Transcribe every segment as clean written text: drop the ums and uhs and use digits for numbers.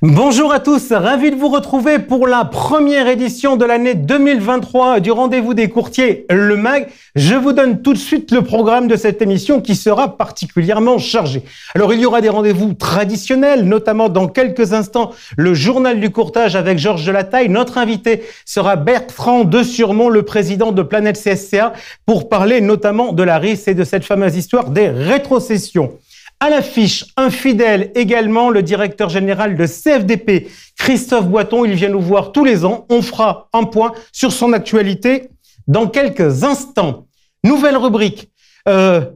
Bonjour à tous, ravi de vous retrouver pour la première édition de l'année 2023 du Rendez-vous des courtiers, le MAG. Je vous donne tout de suite le programme de cette émission qui sera particulièrement chargé. Alors il y aura des rendez-vous traditionnels, notamment dans quelques instants le journal du courtage avec Georges Delataille. Notre invité sera Bertrand de Surmont, le président de Planète CSCA, pour parler notamment de la RIS et de cette fameuse histoire des rétrocessions. À l'affiche, un fidèle également, le directeur général de CFDP, Christophe Boiton. Il vient nous voir tous les ans. On fera un point sur son actualité dans quelques instants. Nouvelle rubrique. Le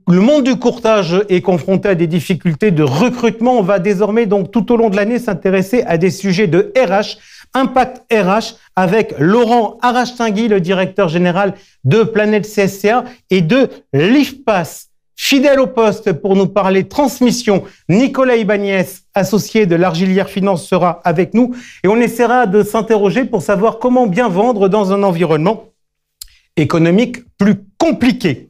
monde du courtage est confronté à des difficultés de recrutement. On va désormais donc tout au long de l'année s'intéresser à des sujets de RH, impact RH, avec Laurent Arachtingui, le directeur général de Planète CSCA et de l'IFPAS. Fidèle au poste pour nous parler transmission, Nicolas Ibanez, associé de l'Argilière Finance, sera avec nous et on essaiera de s'interroger pour savoir comment bien vendre dans un environnement économique plus compliqué.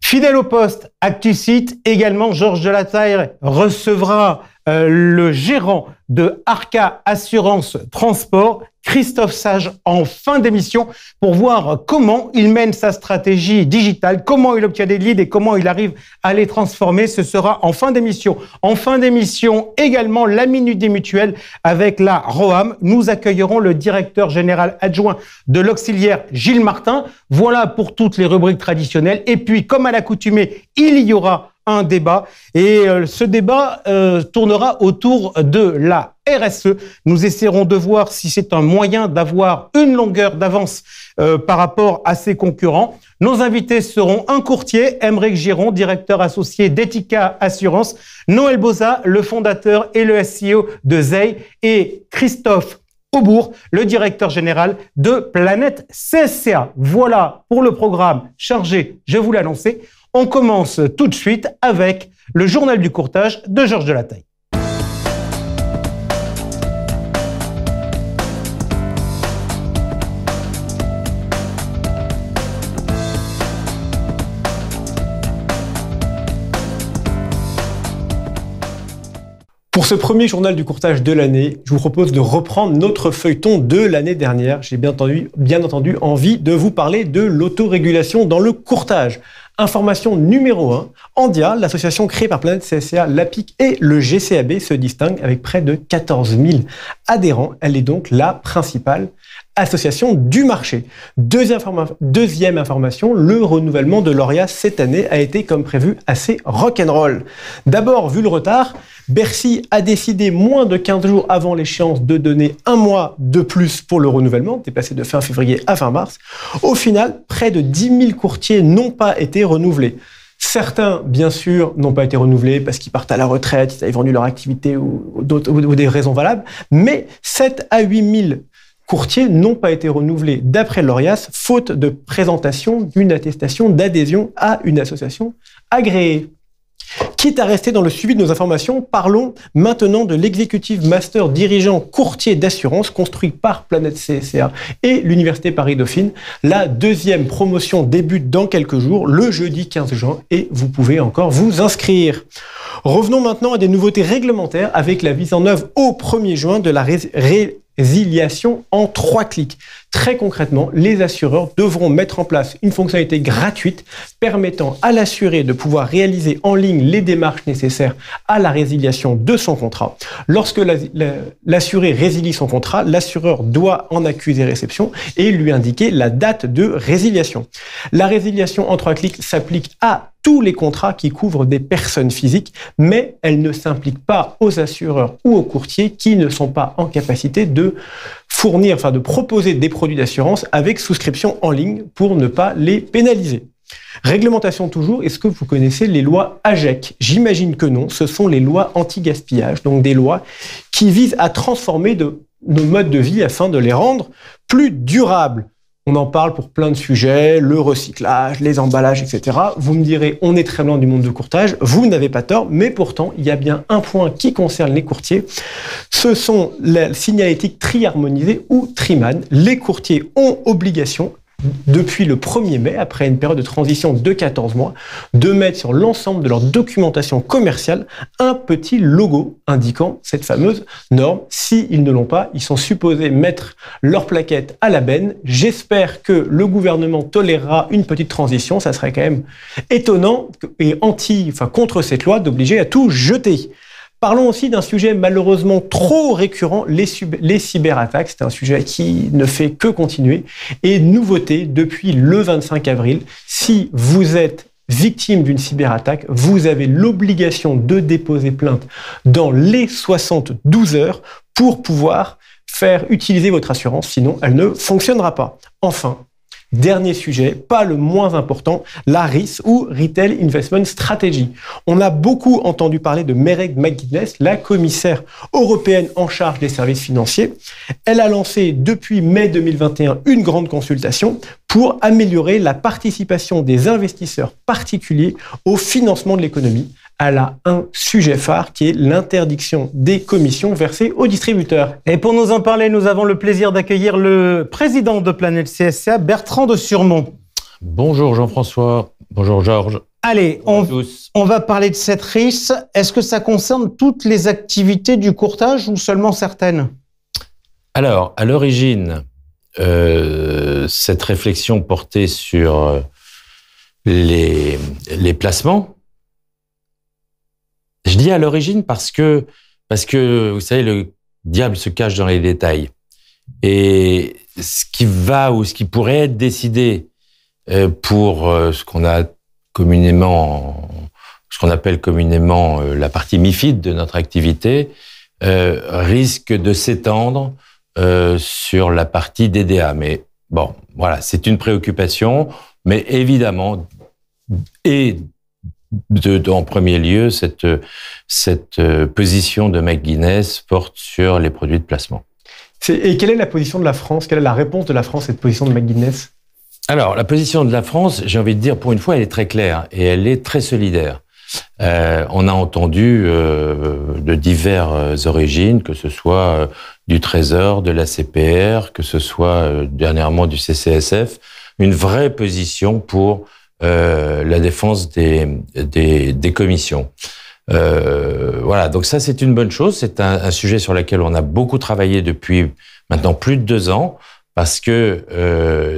Fidèle au poste, ActuSite, également Georges Delataille recevra le gérant de Arca Assurance Transport, Christophe Sage, en fin d'émission pour voir comment il mène sa stratégie digitale, comment il obtient des leads et comment il arrive à les transformer. Ce sera en fin d'émission. En fin d'émission, également la Minute des Mutuelles avec la ROAM. Nous accueillerons le directeur général adjoint de l'Auxiliaire, Gilles Martin. Voilà pour toutes les rubriques traditionnelles. Et puis, comme à l'accoutumée, il y aura un débat et ce débat tournera autour de la RSE. Nous essaierons de voir si c'est un moyen d'avoir une longueur d'avance par rapport à ses concurrents. Nos invités seront un courtier, Aymeric Giron, directeur associé d'Etika Assurance, Noël Boza, le fondateur et le SEO de Zei, et Christophe Aubourg, le directeur général de Planète CSCA. Voilà pour le programme chargé, je vous l'ai annoncé. On commence tout de suite avec le journal du courtage de Georges Delataille. Pour ce premier journal du courtage de l'année, je vous propose de reprendre notre feuilleton de l'année dernière. J'ai bien entendu envie de vous parler de l'autorégulation dans le courtage. Information numéro 1, Andia, l'association créée par Planète CSCA, l'APIC et le GCAB se distingue avec près de 14 000 adhérents. Elle est donc la principale association du marché. Deuxième information, le renouvellement de l'ORIA cette année a été comme prévu assez rock'n'roll. D'abord, vu le retard, Bercy a décidé moins de 15 jours avant l'échéance de donner un mois de plus pour le renouvellement, déplacé de fin février à fin mars. Au final, près de 10 000 courtiers n'ont pas été renouvelés. Certains, bien sûr, n'ont pas été renouvelés parce qu'ils partent à la retraite, ils avaient vendu leur activité ou des raisons valables, mais 7 à 8 000 courtiers n'ont pas été renouvelés d'après l'ORIAS, faute de présentation d'une attestation d'adhésion à une association agréée. Quitte à rester dans le suivi de nos informations, parlons maintenant de l'exécutif master dirigeant courtier d'assurance construit par Planète CSCA et l'Université Paris-Dauphine. La deuxième promotion débute dans quelques jours, le jeudi 15 juin, et vous pouvez encore vous inscrire. Revenons maintenant à des nouveautés réglementaires avec la mise en œuvre au 1er juin de la résiliation en 3 clics. Très concrètement, les assureurs devront mettre en place une fonctionnalité gratuite permettant à l'assuré de pouvoir réaliser en ligne les démarches nécessaires à la résiliation de son contrat. Lorsque l'assuré résilie son contrat, l'assureur doit en accuser réception et lui indiquer la date de résiliation. La résiliation en 3 clics s'applique à tous les contrats qui couvrent des personnes physiques, mais elle ne s'implique pas aux assureurs ou aux courtiers qui ne sont pas en capacité de de proposer des produits d'assurance avec souscription en ligne pour ne pas les pénaliser. Réglementation toujours, est-ce que vous connaissez les lois AGEC? J'imagine que non, ce sont les lois anti-gaspillage, donc des lois qui visent à transformer nos modes de vie afin de les rendre plus durables. On en parle pour plein de sujets, le recyclage, les emballages, etc. Vous me direz, on est très loin du monde du courtage. Vous n'avez pas tort, mais pourtant, il y a bien un point qui concerne les courtiers. Ce sont la signalétique tri-harmonisée ou TRIMAN. Les courtiers ont obligation depuis le 1er mai, après une période de transition de 14 mois, de mettre sur l'ensemble de leur documentation commerciale un petit logo indiquant cette fameuse norme. S'ils ne l'ont pas, ils sont supposés mettre leur plaquette à la benne. J'espère que le gouvernement tolérera une petite transition. Ça serait quand même étonnant et contre cette loi d'obliger à tout jeter. Parlons aussi d'un sujet malheureusement trop récurrent, les cyberattaques. C'est un sujet qui ne fait que continuer. Et nouveauté, depuis le 25 avril, si vous êtes victime d'une cyberattaque, vous avez l'obligation de déposer plainte dans les 72 heures pour pouvoir faire utiliser votre assurance, sinon elle ne fonctionnera pas. Enfin, dernier sujet, pas le moins important, la RIS ou Retail Investment Strategy. On a beaucoup entendu parler de Mairead McGuinness, la commissaire européenne en charge des services financiers. Elle a lancé depuis mai 2021 une grande consultation pour améliorer la participation des investisseurs particuliers au financement de l'économie. Elle a un sujet phare qui est l'interdiction des commissions versées aux distributeurs. Et pour nous en parler, nous avons le plaisir d'accueillir le président de Planète CSA, Bertrand de Surmont. Bonjour Jean-François, bonjour Georges. Allez, on va parler de cette RIS. Est-ce que ça concerne toutes les activités du courtage ou seulement certaines ? Alors, à l'origine, cette réflexion portait sur les placements. Je dis à l'origine parce que, vous savez, le diable se cache dans les détails. Et ce qui va ou ce qui pourrait être décidé pour ce qu'on appelle communément la partie MiFID de notre activité, risque de s'étendre sur la partie DDA. Mais bon, voilà, c'est une préoccupation, mais évidemment, en premier lieu, cette position de McGuinness porte sur les produits de placement. Et quelle est la position de la France ? Quelle est la réponse de la France à cette position de McGuinness ? Alors, la position de la France, j'ai envie de dire, pour une fois, elle est très claire et elle est très solidaire. On a entendu de diverses origines, que ce soit du Trésor, de la CPR, que ce soit dernièrement du CCSF, une vraie position pour la défense des commissions. Voilà, donc ça c'est une bonne chose. C'est un sujet sur lequel on a beaucoup travaillé depuis maintenant plus de 2 ans, parce que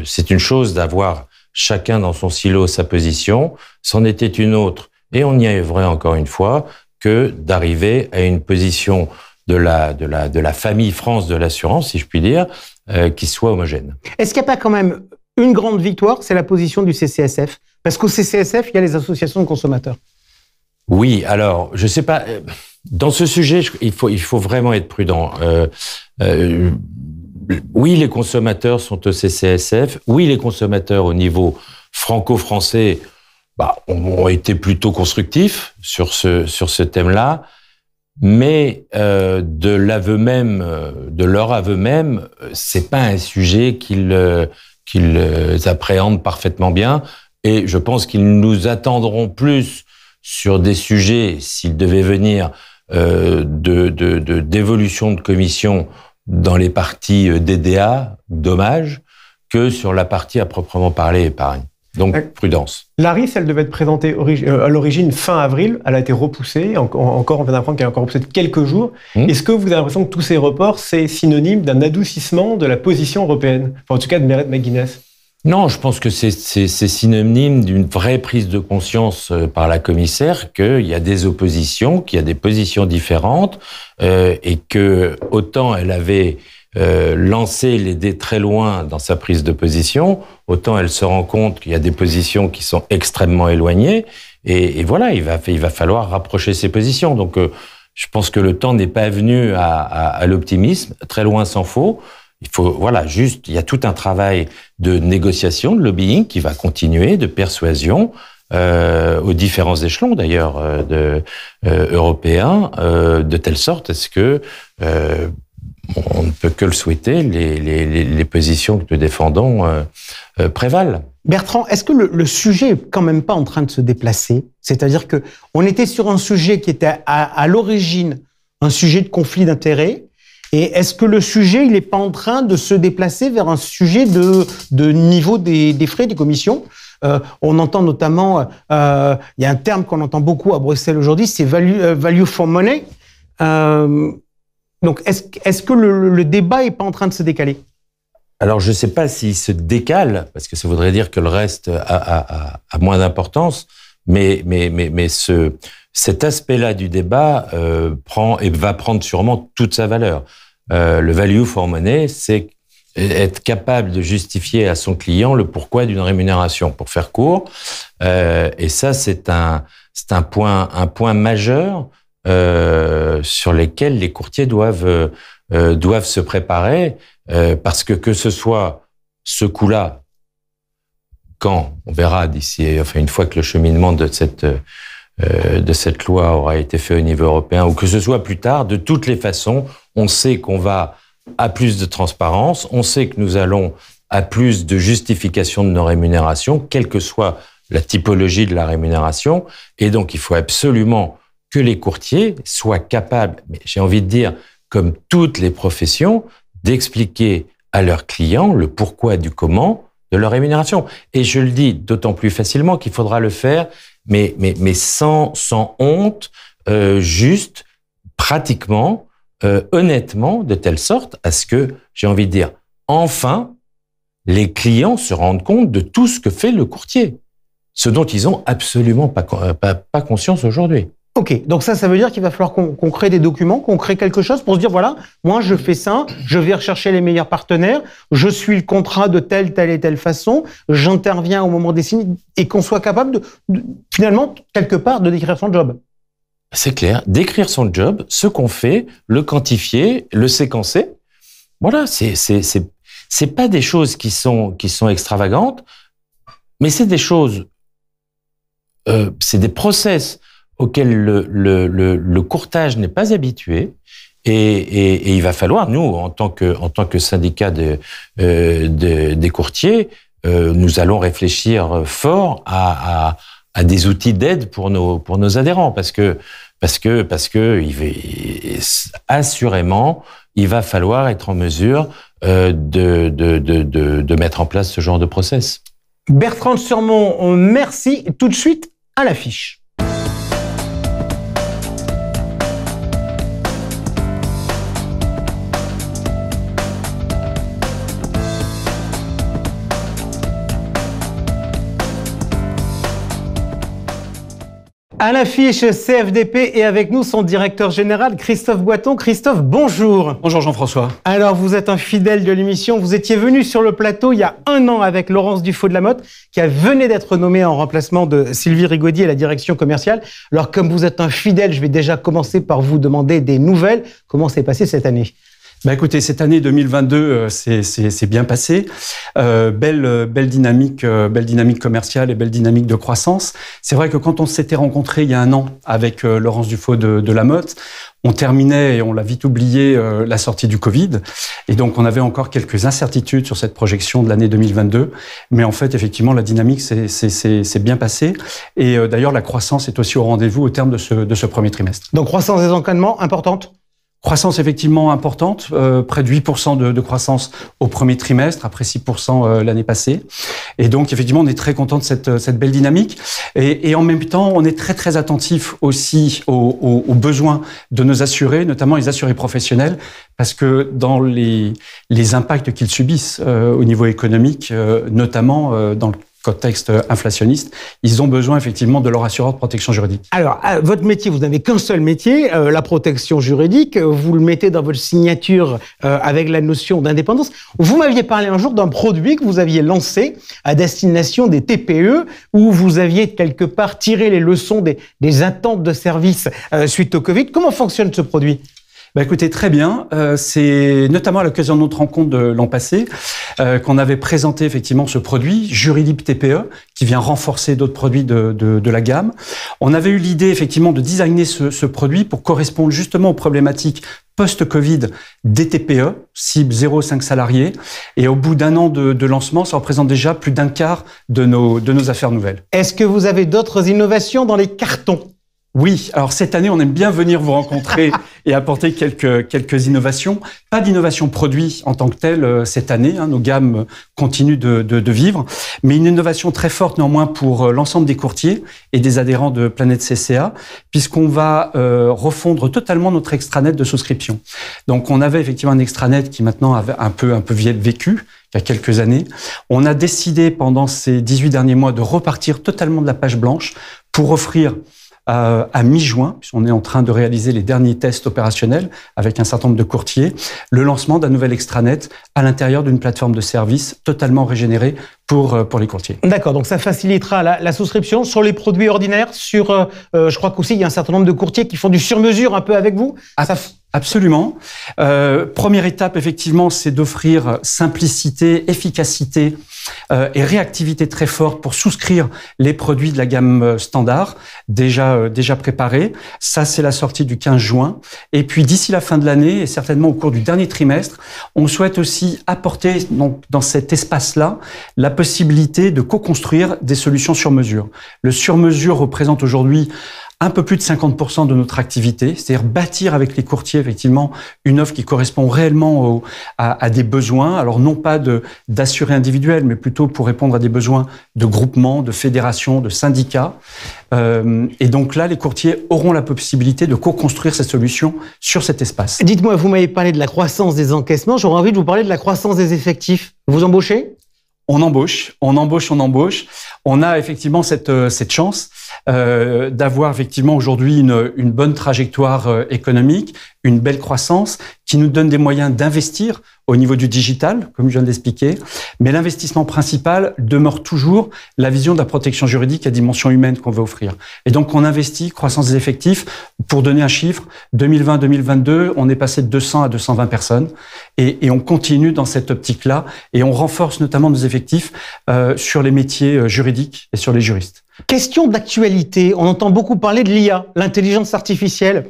c'est une chose d'avoir chacun dans son silo sa position, c'en était une autre, et on y arriverait encore une fois, que d'arriver à une position de la famille France de l'assurance, si je puis dire, qui soit homogène. Est-ce qu'il n'y a pas quand même une grande victoire, c'est la position du CCSF ? Parce qu'au CCSF, il y a les associations de consommateurs. Oui, alors, je sais pas, dans ce sujet, il faut vraiment être prudent. Oui, les consommateurs sont au CCSF. Oui, les consommateurs au niveau franco-français ont été plutôt constructifs sur ce thème-là. Mais de leur aveu même, c'est pas un sujet qu'ils appréhendent parfaitement bien. Et je pense qu'ils nous attendront plus sur des sujets, s'ils devaient venir, d'évolution de commission dans les parties DDA, dommages, que sur la partie à proprement parler épargne. Donc, prudence. La RIS, elle devait être présentée à l'origine fin avril. Elle a été repoussée. Encore, on vient d'apprendre qu'elle est encore repoussée de quelques jours. Est-ce que vous avez l'impression que tous ces reports, c'est synonyme d'un adoucissement de la position européenne ? Enfin, en tout cas, de Mairead McGuinness. Non, je pense que c'est synonyme d'une vraie prise de conscience par la commissaire qu'il y a des oppositions, qu'il y a des positions différentes, et que autant elle avait lancé les dés très loin dans sa prise de position, autant elle se rend compte qu'il y a des positions qui sont extrêmement éloignées, et voilà, il va falloir rapprocher ces positions. Donc, je pense que le temps n'est pas venu à l'optimisme, très loin s'en faut. Il faut, il y a tout un travail de négociation, de lobbying qui va continuer, de persuasion, aux différents échelons d'ailleurs européens, de telle sorte à ce que on ne peut que le souhaiter, les positions que nous défendons prévalent. Bertrand, est-ce que le sujet est quand même pas en train de se déplacer ? C'est-à-dire que on était sur un sujet qui était à l'origine un sujet de conflit d'intérêts. Et est-ce que le sujet, il n'est pas en train de se déplacer vers un sujet de niveau des frais, des commissions? On entend notamment, il y a un terme qu'on entend beaucoup à Bruxelles aujourd'hui, c'est value for money. Donc, est-ce que le débat n'est pas en train de se décaler? Alors, je ne sais pas s'il se décale, parce que ça voudrait dire que le reste a moins d'importance, mais cet aspect-là du débat va prendre sûrement toute sa valeur. Le value for money, c'est être capable de justifier à son client le pourquoi d'une rémunération, pour faire court. Et ça, c'est un point majeur sur lesquels les courtiers doivent se préparer, parce que ce soit ce coup-là, quand on verra une fois que le cheminement de cette loi aura été fait au niveau européen, ou que ce soit plus tard, de toutes les façons, on sait qu'on va à plus de transparence, on sait que nous allons à plus de justification de nos rémunérations, quelle que soit la typologie de la rémunération, et donc il faut absolument que les courtiers soient capables, mais j'ai envie de dire, comme toutes les professions, d'expliquer à leurs clients le pourquoi du comment de leur rémunération. Et je le dis d'autant plus facilement qu'il faudra le faire, mais sans honte, juste, pratiquement, honnêtement, de telle sorte à ce que, j'ai envie de dire, enfin, les clients se rendent compte de tout ce que fait le courtier, ce dont ils ont absolument pas conscience aujourd'hui. Ok, donc ça veut dire qu'il va falloir qu'on crée des documents, qu'on crée quelque chose pour se dire, voilà, moi je fais ça, je vais rechercher les meilleurs partenaires, je suis le contrat de telle et telle façon, j'interviens au moment des signes, et qu'on soit capable finalement, quelque part, de décrire son job. C'est clair, décrire son job, ce qu'on fait, le quantifier, le séquencer. Voilà, c'est pas des choses qui sont extravagantes, mais c'est des choses, c'est des process auxquels le courtage n'est pas habitué, et il va falloir, nous, en tant que syndicat des courtiers, nous allons réfléchir fort à des outils d'aide pour nos adhérents, parce que assurément, il va falloir être en mesure de mettre en place ce genre de process. Bertrand Surmont, merci. Tout de suite à l'affiche. À l'affiche CFDP, et avec nous son directeur général Christophe Boiton. Christophe, bonjour. Bonjour Jean-François. Alors vous êtes un fidèle de l'émission, vous étiez venu sur le plateau il y a 1 an avec Laurence Dufault-de-Lamotte, qui venait d'être nommée en remplacement de Sylvie Rigaudy à la direction commerciale. Alors comme vous êtes un fidèle, je vais déjà commencer par vous demander des nouvelles. Comment s'est passée cette année ? Écoutez, cette année 2022, c'est bien passé. Belle dynamique commerciale et belle dynamique de croissance. C'est vrai que quand on s'était rencontré il y a 1 an avec Laurence Dufault-de-Lamotte, on terminait, et on l'a vite oublié, la sortie du Covid. Et donc, on avait encore quelques incertitudes sur cette projection de l'année 2022. Mais en fait, effectivement, la dynamique c'est bien passé. Et d'ailleurs, la croissance est aussi au rendez-vous au terme de ce premier trimestre. Donc, croissance des encadennements importante ? Croissance effectivement importante, près de 8% de croissance au premier trimestre, après 6% l'année passée. Et donc effectivement, on est très content de cette belle dynamique. Et en même temps, on est très très attentif aussi aux besoins de nos assurés, notamment les assurés professionnels, parce que dans les impacts qu'ils subissent au niveau économique, notamment dans le contexte inflationniste, ils ont besoin effectivement de leur assureur de protection juridique. Alors, votre métier, vous n'avez qu'un seul métier, la protection juridique. Vous le mettez dans votre signature avec la notion d'indépendance. Vous m'aviez parlé un jour d'un produit que vous aviez lancé à destination des TPE, où vous aviez quelque part tiré les leçons des attentes de service suite au Covid. Comment fonctionne ce produit ? Écoutez, très bien. C'est notamment à l'occasion de notre rencontre de l'an passé qu'on avait présenté effectivement ce produit, Jurilib TPE, qui vient renforcer d'autres produits de la gamme. On avait eu l'idée effectivement de designer ce produit pour correspondre justement aux problématiques post-Covid des TPE, cible 0,5 salariés. Et au bout d'1 an de lancement, ça représente déjà plus d'1/4 de nos affaires nouvelles. Est-ce que vous avez d'autres innovations dans les cartons ? Oui, alors cette année, on aime bien venir vous rencontrer et apporter quelques innovations. Pas d'innovation produit en tant que telle cette année, nos gammes continuent de vivre, mais une innovation très forte néanmoins pour l'ensemble des courtiers et des adhérents de Planète CCA, puisqu'on va refondre totalement notre extranet de souscription. Donc on avait effectivement un extranet qui maintenant avait un peu vécu, il y a quelques années. On a décidé pendant ces 18 derniers mois de repartir totalement de la page blanche pour offrir à mi-juin, puisqu'on est en train de réaliser les derniers tests opérationnels avec un certain nombre de courtiers, le lancement d'un nouvel extranet à l'intérieur d'une plateforme de service totalement régénérée pour les courtiers. D'accord, donc ça facilitera la souscription sur les produits ordinaires, je crois qu'aussi il y a un certain nombre de courtiers qui font du sur-mesure un peu avec vous. Absolument. Première étape, effectivement, c'est d'offrir simplicité, efficacité et réactivité très forte pour souscrire les produits de la gamme standard déjà préparés. Ça, c'est la sortie du 15 juin. Et puis, d'ici la fin de l'année, et certainement au cours du dernier trimestre, on souhaite aussi apporter donc, dans cet espace-là la possibilité de co-construire des solutions sur mesure. Le sur-mesure représente aujourd'hui un peu plus de 50% de notre activité, c'est-à-dire bâtir avec les courtiers effectivement une offre qui correspond réellement à des besoins, alors non pas d'assurés individuels, mais plutôt pour répondre à des besoins de groupements, de fédérations, de syndicats. Et donc là, les courtiers auront la possibilité de co-construire ces solutions sur cet espace. Dites-moi, vous m'avez parlé de la croissance des encaissements, j'aurais envie de vous parler de la croissance des effectifs. Vous embauchez ? On embauche. On a effectivement cette chance d'avoir effectivement aujourd'hui une bonne trajectoire économique, une belle croissance qui nous donne des moyens d'investir au niveau du digital, comme je viens d'expliquer. Mais l'investissement principal demeure toujours la vision de la protection juridique à dimension humaine qu'on veut offrir. Et donc, on investit, croissance des effectifs. Pour donner un chiffre, 2020-2022, on est passé de 200 à 220 personnes. Et on continue dans cette optique-là. Et on renforce notamment nos effectifs sur les métiers juridiques et sur les juristes. Question d'actualité. On entend beaucoup parler de l'IA, l'intelligence artificielle.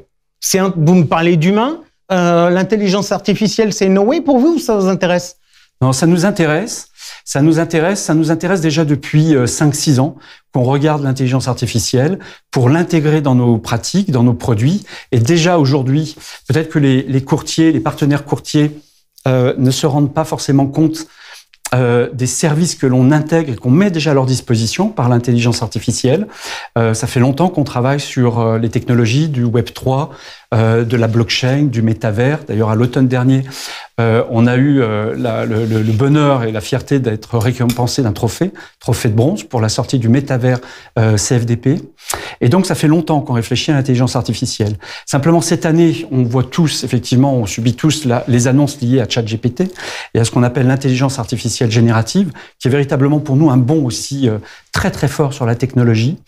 Vous me parlez d'humain. L'intelligence artificielle, c'est no way pour vous ou ça vous intéresse? Non, ça nous intéresse. Ça nous intéresse déjà depuis 5-6 ans qu'on regarde l'intelligence artificielle pour l'intégrer dans nos pratiques, dans nos produits. Et déjà aujourd'hui, peut-être que les courtiers, les partenaires courtiers ne se rendent pas forcément compte des services que l'on intègre et qu'on met déjà à leur disposition par l'intelligence artificielle. Ça fait longtemps qu'on travaille sur les technologies du Web3, de la blockchain, du métavers. D'ailleurs, à l'automne dernier, on a eu le bonheur et la fierté d'être récompensé d'un trophée de bronze pour la sortie du métavers CFDP. Et donc, ça fait longtemps qu'on réfléchit à l'intelligence artificielle. Simplement, cette année, on voit tous, effectivement, on subit tous les annonces liées à ChatGPT et à ce qu'on appelle l'intelligence artificielle générative, qui est véritablement pour nous un bond aussi très, très fort sur la technologie.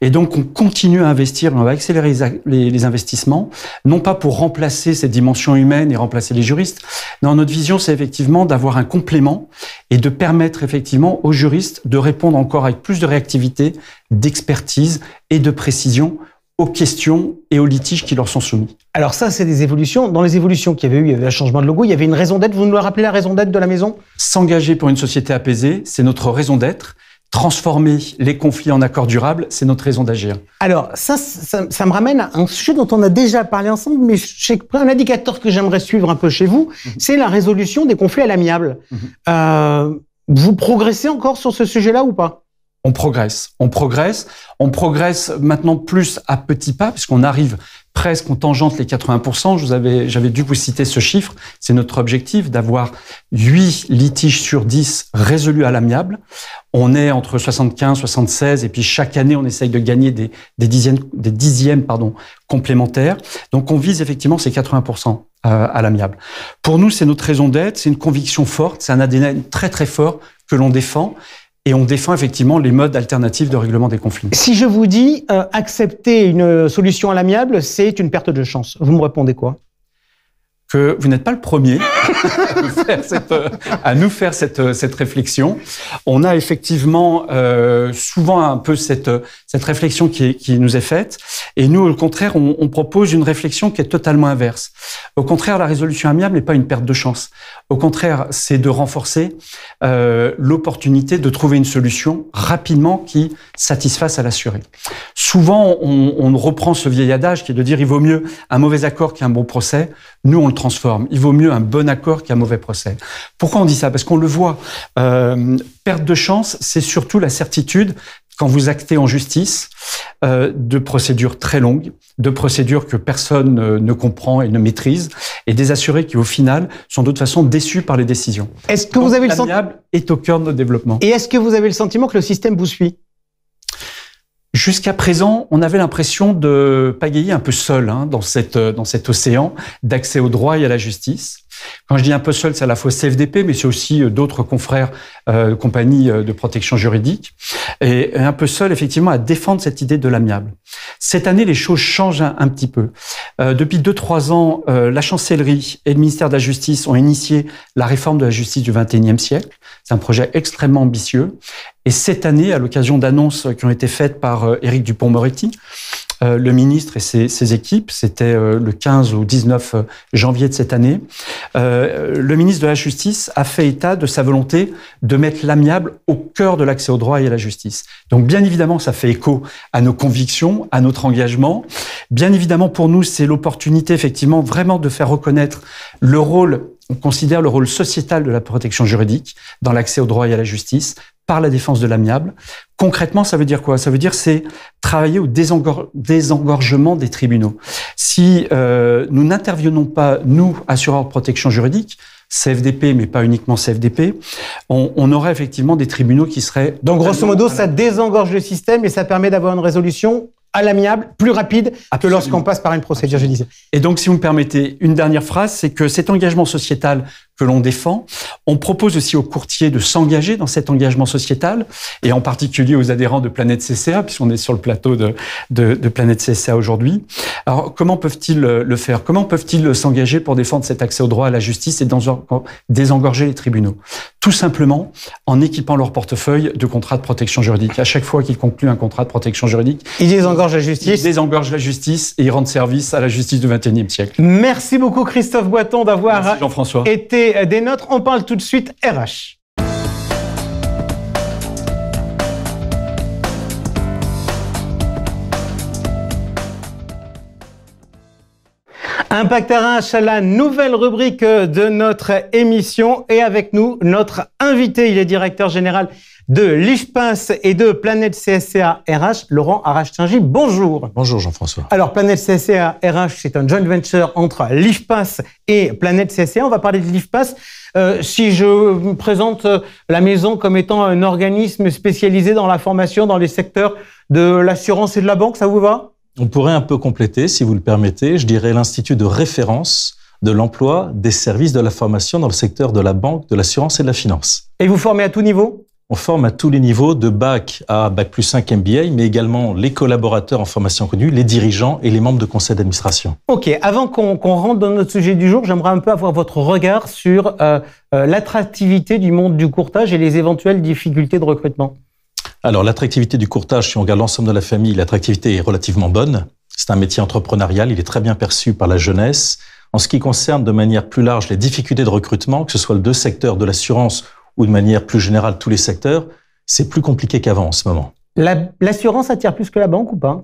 Et donc, on continue à investir, on va accélérer les investissements, non pas pour remplacer cette dimension humaine et remplacer les juristes. Non, notre vision, c'est effectivement d'avoir un complément et de permettre effectivement aux juristes de répondre encore avec plus de réactivité, d'expertise et de précision aux questions et aux litiges qui leur sont soumis. Alors ça, c'est des évolutions. Dans les évolutions qu'il y avait eu, il y avait un changement de logo, il y avait une raison d'être. Vous nous rappelez la raison d'être de la maison? S'engager pour une société apaisée, c'est notre raison d'être. Transformer les conflits en accords durables, c'est notre raison d'agir. Alors, ça me ramène à un sujet dont on a déjà parlé ensemble, mais un indicateur que j'aimerais suivre un peu chez vous, c'est la résolution des conflits à l'amiable. Vous progressez encore sur ce sujet-là ou pas? On progresse maintenant plus à petits pas, puisqu'on arrive presque, on tangente les 80%. J'avais dû vous citer ce chiffre. C'est notre objectif d'avoir 8 litiges sur 10 résolus à l'amiable. On est entre 75, 76, et puis chaque année, on essaye de gagner des dixièmes complémentaires. Donc, on vise effectivement ces 80% à l'amiable. Pour nous, c'est notre raison d'être, c'est une conviction forte, c'est un ADN très, très fort que l'on défend. Et on défend effectivement les modes alternatifs de règlement des conflits. Si je vous dis accepter une solution à l'amiable, c'est une perte de chance, vous me répondez quoi? Que vous n'êtes pas le premier à nous faire cette réflexion. On a effectivement souvent un peu cette réflexion qui nous est faite. Et nous, au contraire, on propose une réflexion qui est totalement inverse. Au contraire, la résolution amiable n'est pas une perte de chance. Au contraire, c'est de renforcer l'opportunité de trouver une solution rapidement qui satisfasse à l'assuré. Souvent, on reprend ce vieil adage qui est de dire il vaut mieux un mauvais accord qu'un bon procès. Nous, on le transforme. Il vaut mieux un bon accord qu'un mauvais procès. Pourquoi on dit ça? Parce qu'on le voit. Perte de chance, c'est surtout la certitude, quand vous actez en justice, de procédures très longues, de procédures que personne ne comprend et ne maîtrise, et des assurés qui, au final, sont de toute façon déçus par les décisions. Est-ce que vous avez le sentiment est au cœur de notre développement. Et est-ce que vous avez le sentiment que le système vous suit? Jusqu'à présent, on avait l'impression de pagayer un peu seul dans cet océan d'accès au droit et à la justice. Quand je dis un peu seul, c'est à la fois CFDP, mais c'est aussi d'autres confrères, compagnies de protection juridique, et un peu seul, effectivement, à défendre cette idée de l'amiable. Cette année, les choses changent un petit peu. Depuis 2-3 ans, la chancellerie et le ministère de la Justice ont initié la réforme de la justice du XXIe siècle. C'est un projet extrêmement ambitieux. Et cette année, à l'occasion d'annonces qui ont été faites par Éric Dupond-Moretti, le ministre et ses équipes, c'était le 15 ou 19 janvier de cette année, le ministre de la Justice a fait état de sa volonté de mettre l'amiable au cœur de l'accès au droit et à la justice. Donc bien évidemment, ça fait écho à nos convictions, à notre engagement. Bien évidemment, pour nous, c'est l'opportunité effectivement vraiment de faire reconnaître le rôle, on considère le rôle sociétal de la protection juridique dans l'accès au droit et à la justice, par la défense de l'amiable. Concrètement, ça veut dire quoi? Ça veut dire c'est travailler au désengorgement des tribunaux. Si nous n'intervenons pas, nous, assureurs de protection juridique, CFDP, mais pas uniquement CFDP, on aurait effectivement des tribunaux qui seraient... Donc, grosso modo, ça désengorge le système et ça permet d'avoir une résolution à l'amiable, plus rapide que lorsqu'on passe par une procédure judiciaire. Et donc, si vous me permettez, une dernière phrase, c'est que cet engagement sociétal que l'on défend, on propose aussi aux courtiers de s'engager dans cet engagement sociétal, et en particulier aux adhérents de Planète CCA, puisqu'on est sur le plateau de Planète CCA aujourd'hui. Alors, comment peuvent-ils le faire? Comment peuvent-ils s'engager pour défendre cet accès au droit à la justice et désengorger les tribunaux? Tout simplement en équipant leur portefeuille de contrats de protection juridique. À chaque fois qu'ils concluent un contrat de protection juridique, ils désengorgent la justice. Ils désengorgent la justice et ils rendent service à la justice du XXIe siècle. Merci beaucoup Christophe Boiton d'avoir Jean-François été des nôtres. On parle tout de suite RH. Impact RH, la nouvelle rubrique de notre émission. Et avec nous, notre invité, il est directeur général de l'IFPAS et de Planète CSCA RH, Laurent Arache-Tingy. Bonjour. Bonjour Jean-François. Alors, Planète CSCA RH, c'est un joint venture entre l'IFPAS et Planète CSCA. On va parler de l'IFPAS. Si je me présente la maison comme étant un organisme spécialisé dans la formation dans les secteurs de l'assurance et de la banque, ça vous va? On pourrait un peu compléter, si vous le permettez. Je dirais l'institut de référence de l'emploi, des services, de la formation dans le secteur de la banque, de l'assurance et de la finance. Et vous formez à tout niveau? On forme à tous les niveaux, de bac à bac plus 5 MBA, mais également les collaborateurs en formation continue, les dirigeants et les membres de conseil d'administration. Ok, avant qu'on rentre dans notre sujet du jour, j'aimerais un peu avoir votre regard sur l'attractivité du monde du courtage et les éventuelles difficultés de recrutement. Alors, l'attractivité du courtage, si on regarde l'ensemble de la famille, l'attractivité est relativement bonne. C'est un métier entrepreneurial, il est très bien perçu par la jeunesse. En ce qui concerne de manière plus large les difficultés de recrutement, que ce soit le deux secteurs de l'assurance ou de manière plus générale tous les secteurs, c'est plus compliqué qu'avant en ce moment. L'assurance attire plus que la banque ou pas?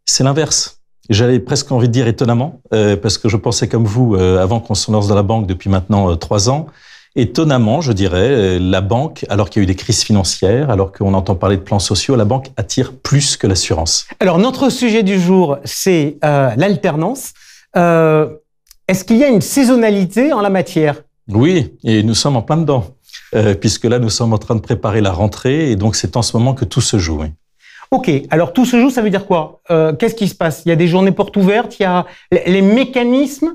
C'est l'inverse. J'avais presque envie de dire étonnamment, parce que je pensais comme vous, avant qu'on se lance dans la banque depuis maintenant 3 ans, étonnamment, je dirais, la banque, alors qu'il y a eu des crises financières, alors qu'on entend parler de plans sociaux, la banque attire plus que l'assurance. Alors, notre sujet du jour, c'est l'alternance. Est-ce qu'il y a une saisonnalité en la matière? Oui, et nous sommes en plein dedans, puisque là, nous sommes en train de préparer la rentrée, et donc c'est en ce moment que tout se joue. Oui. Ok, alors tout se joue, ça veut dire quoi? Qu'est-ce qui se passe? Il y a des journées portes ouvertes, il y a les mécanismes.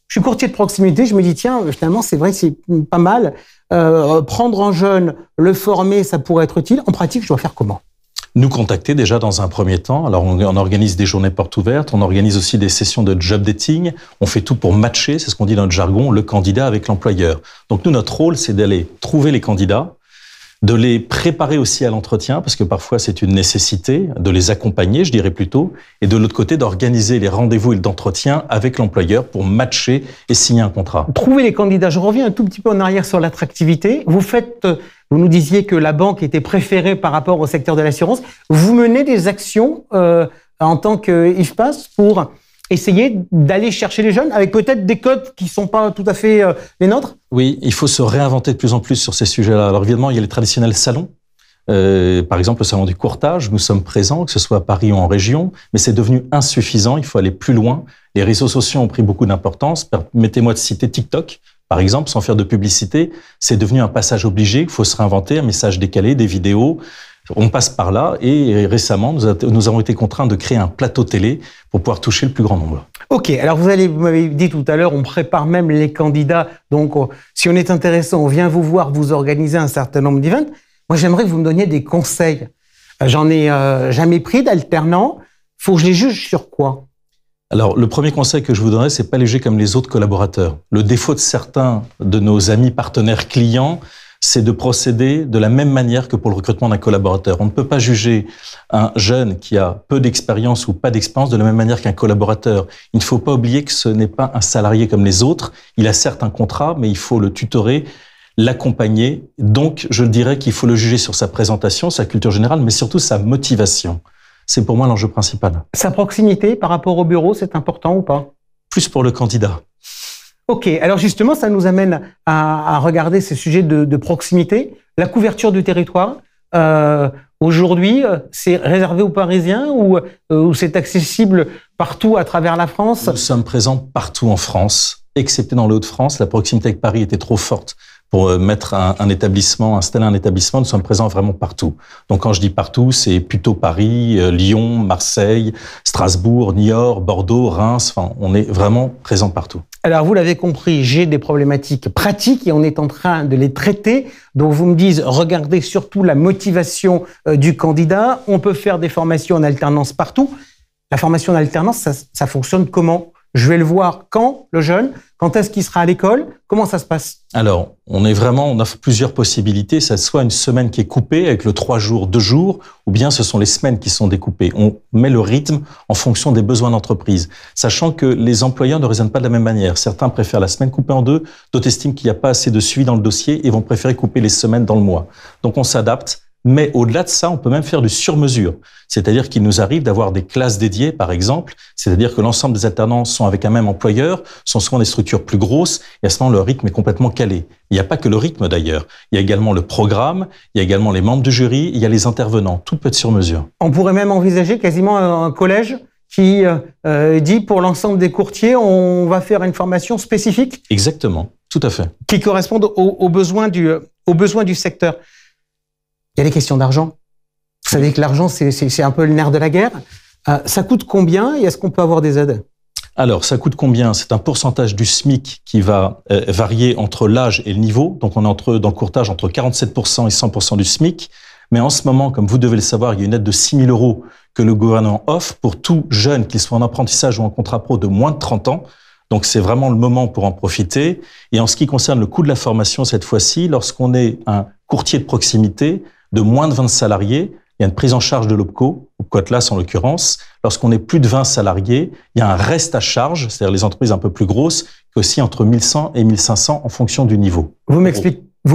Je suis courtier de proximité, je me dis, tiens, finalement, c'est vrai que c'est pas mal. Prendre un jeune, le former, ça pourrait être utile. En pratique, je dois faire comment? Nous contacter déjà dans un premier temps. Alors, on organise des journées portes ouvertes, on organise aussi des sessions de job dating. On fait tout pour matcher, c'est ce qu'on dit dans notre jargon, le candidat avec l'employeur. Donc, nous, notre rôle, c'est d'aller trouver les candidats, de les préparer aussi à l'entretien, parce que parfois c'est une nécessité, de les accompagner, je dirais plutôt, et de l'autre côté, d'organiser les rendez-vous et d'entretien avec l'employeur pour matcher et signer un contrat. Trouver les candidats. Je reviens un tout petit peu en arrière sur l'attractivité. Vous nous disiez que la banque était préférée par rapport au secteur de l'assurance. Vous menez des actions en tant qu'IFPAS pour essayer d'aller chercher les jeunes avec peut-être des codes qui ne sont pas tout à fait les nôtres? Oui, il faut se réinventer de plus en plus sur ces sujets-là. Alors évidemment, il y a les traditionnels salons. Par exemple, le salon du courtage, nous sommes présents, que ce soit à Paris ou en région, mais c'est devenu insuffisant, il faut aller plus loin. Les réseaux sociaux ont pris beaucoup d'importance. Permettez-moi de citer TikTok, par exemple, sans faire de publicité. C'est devenu un passage obligé, il faut se réinventer, un message décalé, des vidéos. On passe par là et récemment, nous avons été contraints de créer un plateau télé pour pouvoir toucher le plus grand nombre. Ok, alors vous m'avez dit tout à l'heure, on prépare même les candidats. Donc, si on est intéressant, on vient vous voir, vous organisez un certain nombre d'events. Moi, j'aimerais que vous me donniez des conseils. J'en ai jamais pris d'alternant. Faut que je les juge sur quoi? Alors, le premier conseil que je vous donnerais, c'est pas les juger comme les autres collaborateurs. Le défaut de certains de nos amis, partenaires, clients, c'est de procéder de la même manière que pour le recrutement d'un collaborateur. On ne peut pas juger un jeune qui a peu d'expérience ou pas d'expérience de la même manière qu'un collaborateur. Il ne faut pas oublier que ce n'est pas un salarié comme les autres. Il a certes un contrat, mais il faut le tutorer, l'accompagner. Donc, je dirais qu'il faut le juger sur sa présentation, sa culture générale, mais surtout sa motivation. C'est pour moi l'enjeu principal. Sa proximité par rapport au bureau, c'est important ou pas? Plus pour le candidat. Ok, alors justement, ça nous amène à regarder ces sujets de proximité. La couverture du territoire, aujourd'hui, c'est réservé aux Parisiens ou c'est accessible partout à travers la France? Nous sommes présents partout en France, excepté dans les Hauts-de-France. La proximité avec Paris était trop forte pour mettre un établissement, installer un établissement. Nous sommes présents vraiment partout. Donc quand je dis partout, c'est plutôt Paris, Lyon, Marseille, Strasbourg, Niort, Bordeaux, Reims. Enfin, on est vraiment présents partout. Alors, vous l'avez compris, j'ai des problématiques pratiques et on est en train de les traiter. Donc, vous me dites, regardez surtout la motivation du candidat. On peut faire des formations en alternance partout. La formation en alternance, ça fonctionne comment? Je vais le voir quand, le jeune? Quand est-ce qu'il sera à l'école? Comment ça se passe? Alors, on offre plusieurs possibilités. Ça soit une semaine qui est coupée avec le 3 jours, 2 jours, ou bien ce sont les semaines qui sont découpées. On met le rythme en fonction des besoins d'entreprise, sachant que les employeurs ne raisonnent pas de la même manière. Certains préfèrent la semaine coupée en 2, d'autres estiment qu'il n'y a pas assez de suivi dans le dossier et vont préférer couper les semaines dans le mois. Donc, on s'adapte. Mais au-delà de ça, on peut même faire du sur-mesure. C'est-à-dire qu'il nous arrive d'avoir des classes dédiées, par exemple. C'est-à-dire que l'ensemble des alternants sont avec un même employeur, sont souvent des structures plus grosses, et à ce moment, le rythme est complètement calé. Il n'y a pas que le rythme, d'ailleurs. Il y a également le programme, il y a également les membres du jury, il y a les intervenants. Tout peut être sur mesure. On pourrait même envisager quasiment un collège qui dit pour l'ensemble des courtiers, on va faire une formation spécifique? Exactement, tout à fait. Qui corresponde aux besoins du secteur. Il y a les questions d'argent. Vous savez que l'argent, c'est un peu le nerf de la guerre. Ça coûte combien et est-ce qu'on peut avoir des aides? Alors, ça coûte combien? C'est un pourcentage du SMIC qui va varier entre l'âge et le niveau. Donc, on est dans le courtage entre 47% et 100% du SMIC. Mais en ce moment, comme vous devez le savoir, il y a une aide de 6 000 € que le gouvernement offre pour tout jeune, qu'il soit en apprentissage ou en contrat pro de moins de 30 ans. Donc, c'est vraiment le moment pour en profiter. Et en ce qui concerne le coût de la formation, cette fois-ci, lorsqu'on est un courtier de proximité, de moins de 20 salariés, il y a une prise en charge de l'OPCO, OPCO Atlas en l'occurrence. Lorsqu'on est plus de 20 salariés, il y a un reste à charge, c'est-à-dire les entreprises un peu plus grosses, qui aussi entre 1100 et 1500 en fonction du niveau. Vous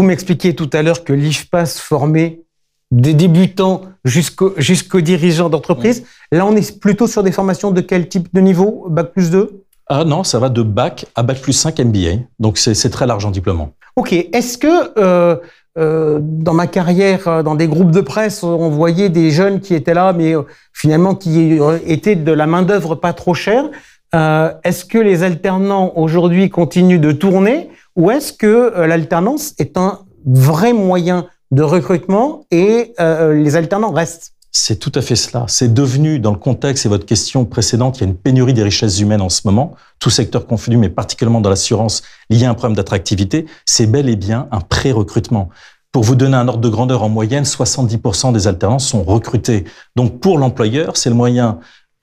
m'expliquiez tout à l'heure que l'IFPAS formait des débutants jusqu'aux dirigeants d'entreprise. Là, on est plutôt sur des formations de quel type de niveau? Bac plus 2? Ah non, ça va de bac à bac plus 5 MBA. Donc, c'est très large en diplôme. Ok. Est-ce que dans ma carrière, dans des groupes de presse, on voyait des jeunes qui étaient là, mais finalement qui étaient de la main-d'œuvre pas trop chère? Est-ce que les alternants aujourd'hui continuent de tourner ou est-ce que l'alternance est un vrai moyen de recrutement et les alternants restent? C'est tout à fait cela. C'est devenu, dans le contexte et votre question précédente, il y a une pénurie des richesses humaines en ce moment, tout secteur confondu, mais particulièrement dans l'assurance, lié à un problème d'attractivité. C'est bel et bien un pré-recrutement. Pour vous donner un ordre de grandeur, en moyenne, 70% des alternants sont recrutés. Donc, pour l'employeur, c'est le moyen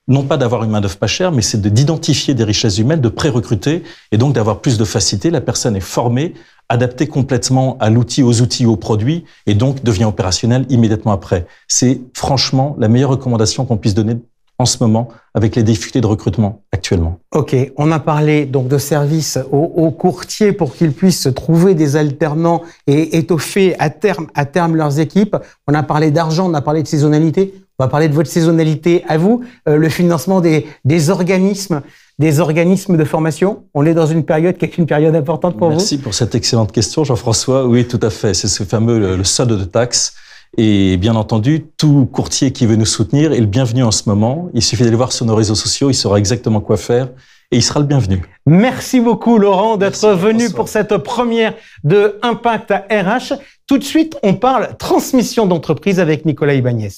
non pas d'avoir une main-d'œuvre pas chère, mais c'est d'identifier des richesses humaines, de pré-recruter et donc d'avoir plus de facilité. La personne est formée, adaptée complètement à l'outil, aux outils, aux produits et donc devient opérationnelle immédiatement après. C'est franchement la meilleure recommandation qu'on puisse donner en ce moment avec les difficultés de recrutement actuellement. Ok, on a parlé donc de services aux courtiers pour qu'ils puissent trouver des alternants et étoffer à terme leurs équipes. On a parlé d'argent, on a parlé de saisonnalité. On va parler de votre saisonnalité à vous, le financement des organismes de formation. On est dans une période qui est une période importante pour vous. Merci pour cette excellente question, Jean-François. Oui, tout à fait. C'est ce fameux le solde de taxes. Et bien entendu, tout courtier qui veut nous soutenir est le bienvenu en ce moment. Il suffit d'aller voir sur nos réseaux sociaux, il saura exactement quoi faire et il sera le bienvenu. Merci beaucoup, Laurent, d'être venu pour cette première de Impact RH. Tout de suite, on parle transmission d'entreprise avec Nicolas Ibanez.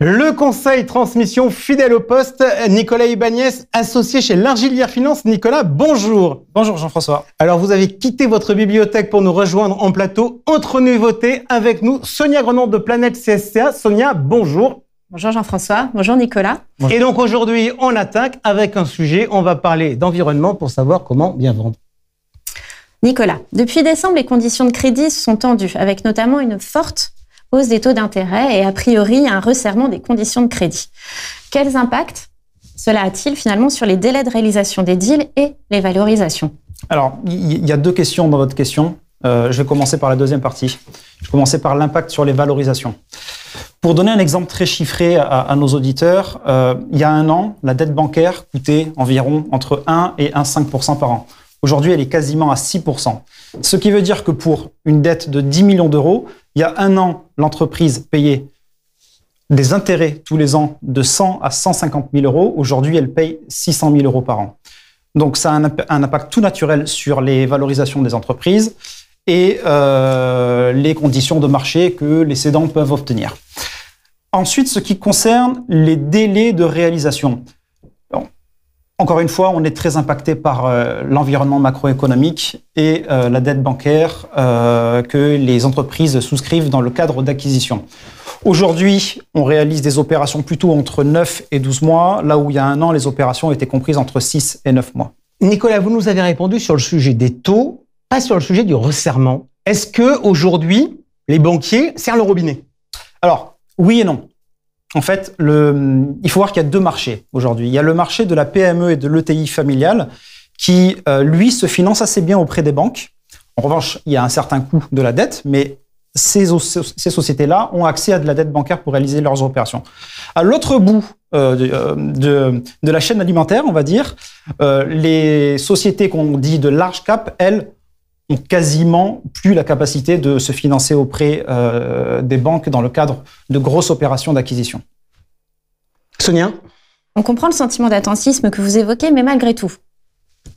Le conseil transmission fidèle au poste, Nicolas Ibanez, associé chez L'Argilière Finance. Nicolas, bonjour. Bonjour Jean-François. Alors, vous avez quitté votre bibliothèque pour nous rejoindre en plateau. Autre nouveauté avec nous, Sonia Grenon de Planète CSCA. Sonia, bonjour. Bonjour Jean-François, bonjour Nicolas. Et donc aujourd'hui, on attaque avec un sujet, on va parler d'environnement pour savoir comment bien vendre. Nicolas, depuis décembre, les conditions de crédit sont tendues, avec notamment une forte hausse des taux d'intérêt et a priori un resserrement des conditions de crédit. Quels impacts cela a-t-il finalement sur les délais de réalisation des deals et les valorisations? Alors, il y a deux questions dans votre question. Je vais commencer par la deuxième partie. Je vais commencer par l'impact sur les valorisations. Pour donner un exemple très chiffré à nos auditeurs, il y a un an, la dette bancaire coûtait environ entre 1 et 1,5% par an. Aujourd'hui, elle est quasiment à 6%. Ce qui veut dire que pour une dette de 10 millions d'euros, il y a un an, l'entreprise payait des intérêts tous les ans de 100 à 150 000 euros. Aujourd'hui, elle paye 600 000 euros par an. Donc, ça a un impact tout naturel sur les valorisations des entreprises et les conditions de marché que les cédants peuvent obtenir. Ensuite, ce qui concerne les délais de réalisation. Encore une fois, on est très impacté par l'environnement macroéconomique et la dette bancaire que les entreprises souscrivent dans le cadre d'acquisition. Aujourd'hui, on réalise des opérations plutôt entre 9 et 12 mois, là où il y a un an, les opérations étaient comprises entre 6 et 9 mois. Nicolas, vous nous avez répondu sur le sujet des taux, pas sur le sujet du resserrement. Est-ce que aujourd'hui, les banquiers serrent le robinet? Alors, oui et non. En fait, il faut voir qu'il y a deux marchés aujourd'hui. Il y a le marché de la PME et de l'ETI familiale qui, lui, se finance assez bien auprès des banques. En revanche, il y a un certain coût de la dette, mais ces sociétés-là ont accès à de la dette bancaire pour réaliser leurs opérations. À l'autre bout de la chaîne alimentaire, on va dire, les sociétés qu'on dit de large cap, elles, ont quasiment plus la capacité de se financer auprès des banques dans le cadre de grosses opérations d'acquisition. Sonia? On comprend le sentiment d'attentisme que vous évoquez, mais malgré tout,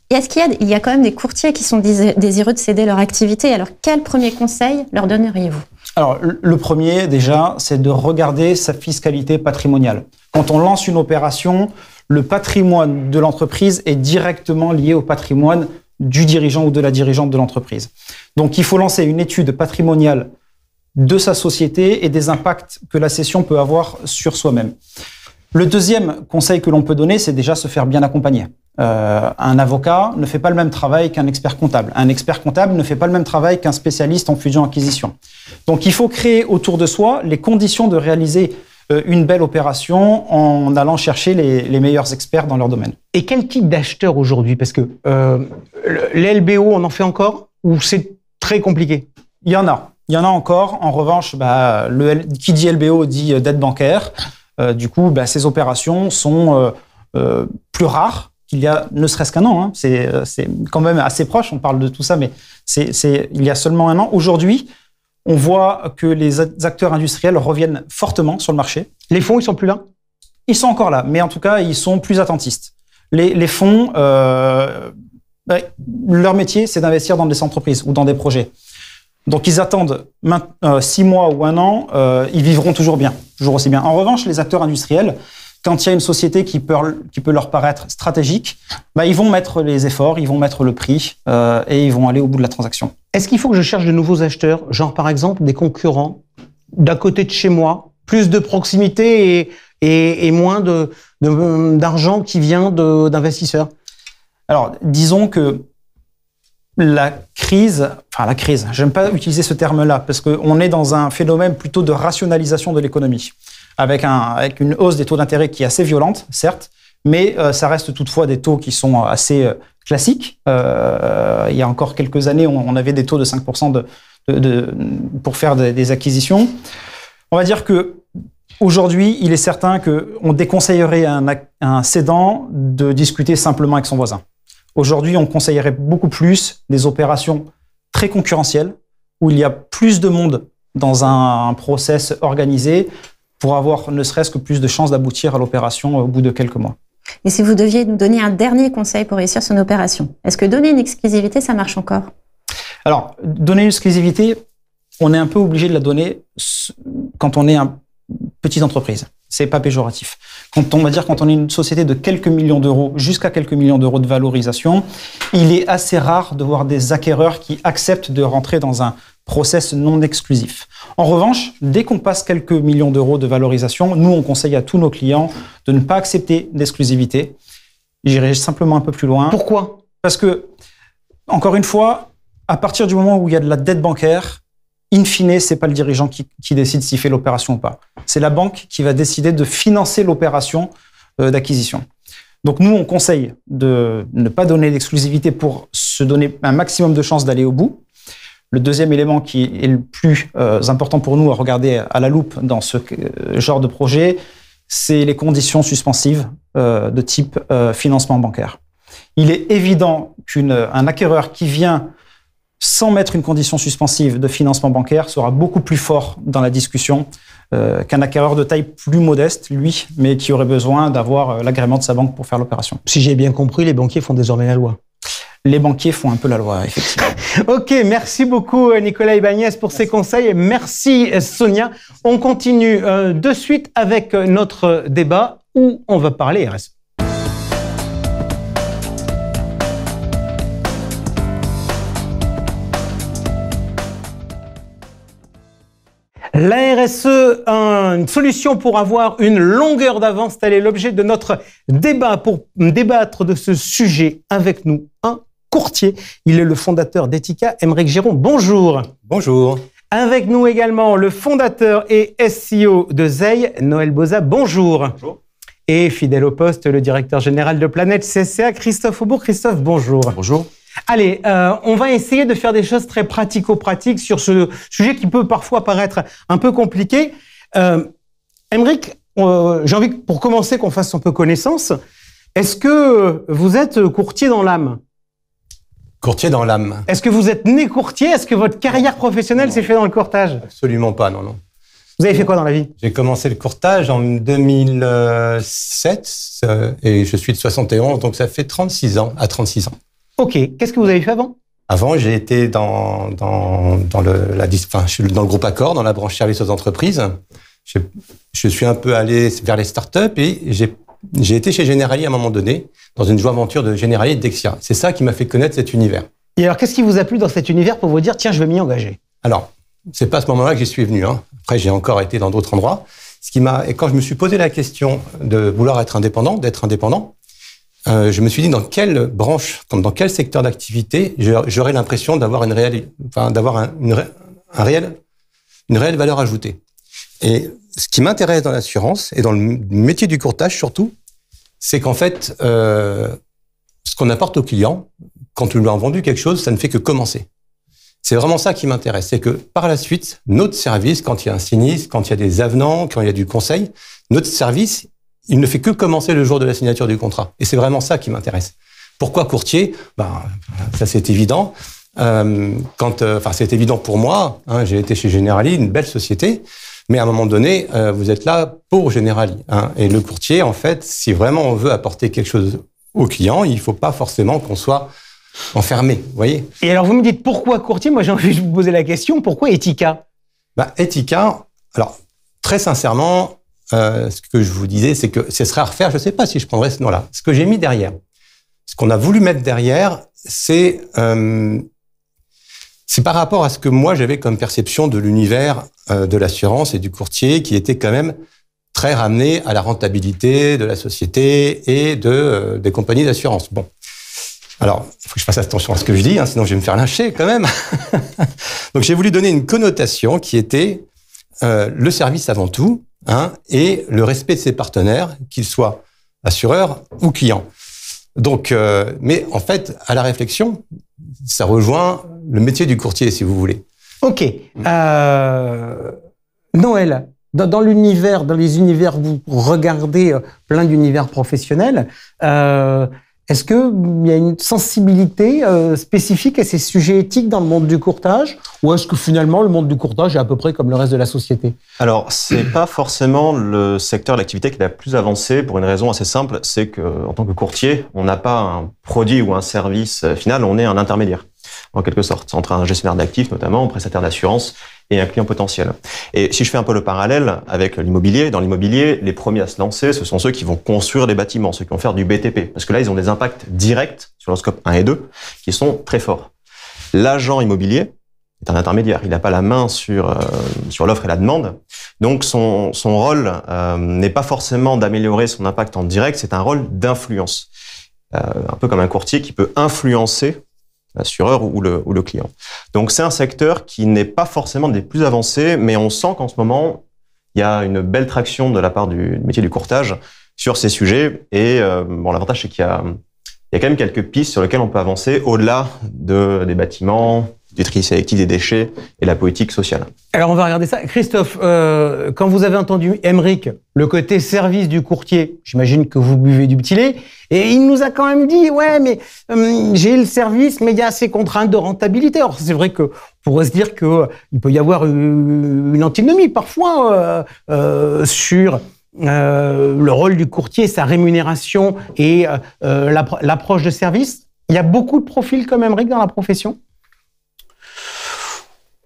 est-ce qu'il y a quand même des courtiers qui sont désireux de céder leur activité? Alors, quel premier conseil leur donneriez-vous? Alors, le premier, déjà, c'est de regarder sa fiscalité patrimoniale. Quand on lance une opération, le patrimoine de l'entreprise est directement lié au patrimoine du dirigeant ou de la dirigeante de l'entreprise. Donc, il faut lancer une étude patrimoniale de sa société et des impacts que la cession peut avoir sur soi-même. Le deuxième conseil que l'on peut donner, c'est déjà se faire bien accompagner. Un avocat ne fait pas le même travail qu'un expert comptable. Un expert comptable ne fait pas le même travail qu'un spécialiste en fusion-acquisition. Donc, il faut créer autour de soi les conditions de réaliser une belle opération en allant chercher les meilleurs experts dans leur domaine. Et quel type d'acheteur aujourd'hui? Parce que les LBO, on en fait encore ou c'est très compliqué? Il y en a encore. En revanche, qui dit LBO dit dette bancaire. Du coup, ces opérations sont plus rares qu'il y a ne serait-ce qu'un an. Hein. C'est quand même assez proche, on parle de tout ça, mais il y a seulement un an. Aujourd'hui, on voit que les acteurs industriels reviennent fortement sur le marché. Les fonds, ils sont plus là? Ils sont encore là, mais en tout cas, ils sont plus attentistes. Les fonds, leur métier, c'est d'investir dans des entreprises ou dans des projets. Donc, ils attendent 6 mois ou un an, ils vivront toujours bien, toujours aussi bien. En revanche, les acteurs industriels, quand il y a une société qui peut leur paraître stratégique, bah, ils vont mettre les efforts, ils vont mettre le prix et ils vont aller au bout de la transaction. Est-ce qu'il faut que je cherche de nouveaux acheteurs, genre par exemple des concurrents d'à côté de chez moi, plus de proximité et moins d'argent qui vient d'investisseurs? Alors, disons que la crise, j'aime pas utiliser ce terme-là, parce qu'on est dans un phénomène plutôt de rationalisation de l'économie, avec une hausse des taux d'intérêt qui est assez violente, certes, mais ça reste toutefois des taux qui sont assez classiques. Il y a encore quelques années, on avait des taux de 5% pour faire des acquisitions. On va dire que aujourd'hui, il est certain qu'on déconseillerait à un cédant de discuter simplement avec son voisin. Aujourd'hui, on conseillerait beaucoup plus des opérations très concurrentielles, où il y a plus de monde dans un process organisé pour avoir ne serait-ce que plus de chances d'aboutir à l'opération au bout de quelques mois. Et si vous deviez nous donner un dernier conseil pour réussir son opération, est-ce que donner une exclusivité, ça marche encore? Alors, donner une exclusivité, on est un peu obligé de la donner quand on est une petite entreprise. C'est pas péjoratif. Quand on est une société de quelques millions d'euros jusqu'à quelques millions d'euros de valorisation, il est assez rare de voir des acquéreurs qui acceptent de rentrer dans un process non exclusif. En revanche, dès qu'on passe quelques millions d'euros de valorisation, nous, on conseille à tous nos clients de ne pas accepter d'exclusivité. J'irai simplement un peu plus loin. Pourquoi? Parce que, encore une fois, à partir du moment où il y a de la dette bancaire, in fine, c'est pas le dirigeant qui décide s'il fait l'opération ou pas. C'est la banque qui va décider de financer l'opération d'acquisition. Donc nous, on conseille de ne pas donner d'exclusivité pour se donner un maximum de chances d'aller au bout. Le deuxième élément qui est le plus important pour nous à regarder à la loupe dans ce genre de projet, c'est les conditions suspensives de type financement bancaire. Il est évident qu'un acquéreur qui vient sans mettre une condition suspensive de financement bancaire sera beaucoup plus fort dans la discussion qu'un acquéreur de taille plus modeste, lui, mais qui aurait besoin d'avoir l'agrément de sa banque pour faire l'opération. Si j'ai bien compris, les banquiers font désormais la loi. Les banquiers font un peu la loi, effectivement. Ok, merci beaucoup Nicolas Ibagnez pour ces conseils. Merci Sonia. On continue de suite avec notre débat où on va parler RSE. La RSE, une solution pour avoir une longueur d'avance, tel est l'objet de notre débat. Pour débattre de ce sujet avec nous, un courtier. Il est le fondateur d'Etika, Aymeric Giron. Bonjour. Bonjour. Avec nous également le fondateur et SEO de Zeil, Noël Boza. Bonjour. Bonjour. Et fidèle au poste, le directeur général de Planète CSCA, Christophe Aubourg. Christophe, bonjour. Bonjour. Allez, on va essayer de faire des choses très pratico-pratiques sur ce sujet qui peut parfois paraître un peu compliqué. Aymeric, j'ai envie, pour commencer, qu'on fasse un peu connaissance. Est-ce que vous êtes courtier dans l'âme? Courtier dans l'âme. Est-ce que vous êtes né courtier? Est-ce que votre carrière professionnelle s'est faite dans le courtage? Absolument pas, non, non. Vous avez fait quoi dans la vie? J'ai commencé le courtage en 2007 et je suis de 71, donc ça fait 36 ans, à 36 ans. Ok. Qu'est-ce que vous avez fait avant? Avant, j'ai été dans je suis dans le groupe Accor, dans la branche services aux entreprises. Je suis un peu allé vers les startups et j'ai été chez Generali à un moment donné, dans une joint venture de Generali et de Dexia. C'est ça qui m'a fait connaître cet univers. Et alors, qu'est-ce qui vous a plu dans cet univers pour vous dire, tiens, je vais m'y engager? Alors, c'est pas à ce moment-là que j'y suis venu. Hein. Après, j'ai encore été dans d'autres endroits. Et quand je me suis posé la question de vouloir être indépendant, d'être indépendant, je me suis dit dans quelle branche, comme dans quel secteur d'activité, j'aurais l'impression d'avoir une réelle valeur ajoutée. Et ce qui m'intéresse dans l'assurance et dans le métier du courtage surtout, c'est qu'en fait, ce qu'on apporte aux clients, quand on lui a vendu quelque chose, ça ne fait que commencer. C'est vraiment ça qui m'intéresse. C'est que par la suite, notre service, quand il y a un sinistre, quand il y a des avenants, quand il y a du conseil, notre service, il ne fait que commencer le jour de la signature du contrat. Et c'est vraiment ça qui m'intéresse. Pourquoi courtier? Ça c'est évident. C'est évident pour moi. Hein, j'ai été chez Generali, une belle société. Mais à un moment donné, vous êtes là pour Generali. Hein, et le courtier, en fait, si vraiment on veut apporter quelque chose au client, il ne faut pas forcément qu'on soit enfermé. Vous voyez? Et alors vous me dites pourquoi courtier? Moi j'ai envie de vous poser la question, pourquoi Etika? Etika, alors très sincèrement, ce que je vous disais, c'est que ce serait à refaire. Je ne sais pas si je prendrais ce nom-là. Ce que j'ai mis derrière, ce qu'on a voulu mettre derrière, c'est par rapport à ce que moi j'avais comme perception de l'univers de l'assurance et du courtier, qui était quand même très ramené à la rentabilité de la société et des compagnies d'assurance. Bon. Alors, il faut que je fasse attention à ce que je dis, sinon je vais me faire lyncher quand même. Donc, j'ai voulu donner une connotation qui était le service avant tout, et le respect de ses partenaires, qu'ils soient assureurs ou clients. Donc, mais en fait, à la réflexion, ça rejoint le métier du courtier, si vous voulez. Ok. Noël, dans l'univers, dans les univers, vous regardez plein d'univers professionnels. Est-ce qu'il y a une sensibilité spécifique à ces sujets éthiques dans le monde du courtage, ou est-ce que finalement le monde du courtage est à peu près comme le reste de la société? Alors, c'est pas forcément le secteur d'activité qui est la plus avancée pour une raison assez simple, c'est que en tant que courtier, on n'a pas un produit ou un service final, on est un intermédiaire, en quelque sorte, entre un gestionnaire d'actifs notamment, un prestataire d'assurance et un client potentiel. Et si je fais un peu le parallèle avec l'immobilier, dans l'immobilier, les premiers à se lancer, ce sont ceux qui vont construire des bâtiments, ceux qui vont faire du BTP, parce que là, ils ont des impacts directs sur le scope 1 et 2 qui sont très forts. L'agent immobilier est un intermédiaire, il n'a pas la main sur l'offre et la demande, donc son rôle n'est pas forcément d'améliorer son impact en direct, c'est un rôle d'influence, un peu comme un courtier qui peut influencer l'assureur ou le client. Donc c'est un secteur qui n'est pas forcément des plus avancés, mais on sent qu'en ce moment, il y a une belle traction de la part du métier du courtage sur ces sujets. Et l'avantage, c'est qu'il y a quand même quelques pistes sur lesquelles on peut avancer au-delà des bâtiments, du tri sélectif des déchets et la politique sociale. Alors on va regarder ça. Christophe, quand vous avez entendu Aymeric, le côté service du courtier, j'imagine que vous buvez du petit lait, et il nous a quand même dit, ouais, mais j'ai le service, mais il y a ces contraintes de rentabilité. Alors c'est vrai qu'on pourrait se dire qu'il peut y avoir une antinomie parfois sur le rôle du courtier, sa rémunération et l'approche de service. Il y a beaucoup de profils comme Aymeric dans la profession.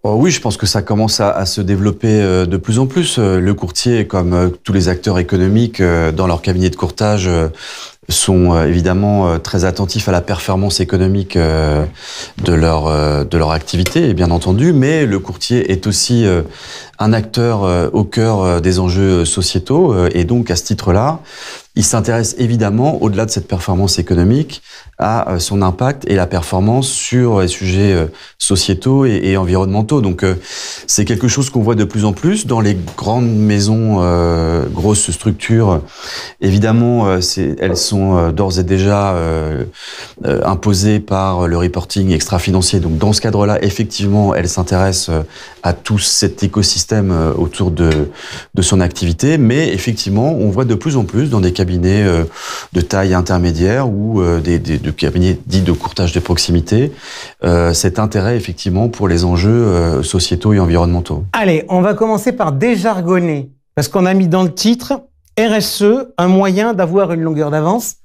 Oui, je pense que ça commence à se développer de plus en plus. Le courtier, comme tous les acteurs économiques dans leur cabinet de courtage, sont évidemment très attentifs à la performance économique de leur activité, bien entendu, mais le courtier est aussi un acteur au cœur des enjeux sociétaux, et donc à ce titre-là, il s'intéresse évidemment, au-delà de cette performance économique, à son impact et la performance sur les sujets sociétaux et environnementaux. Donc c'est quelque chose qu'on voit de plus en plus dans les grandes maisons, grosses structures. Évidemment, elles sont d'ores et déjà imposées par le reporting extra-financier. Donc dans ce cadre-là, effectivement, elles s'intéressent à tout cet écosystème autour de son activité. Mais effectivement, on voit de plus en plus dans des cabinets de taille intermédiaire ou de cabinets dits de courtage de proximité, cet intérêt effectivement pour les enjeux sociétaux et environnementaux. Allez, on va commencer par déjargonner, parce qu'on a mis dans le titre RSE, un moyen d'avoir une longueur d'avance.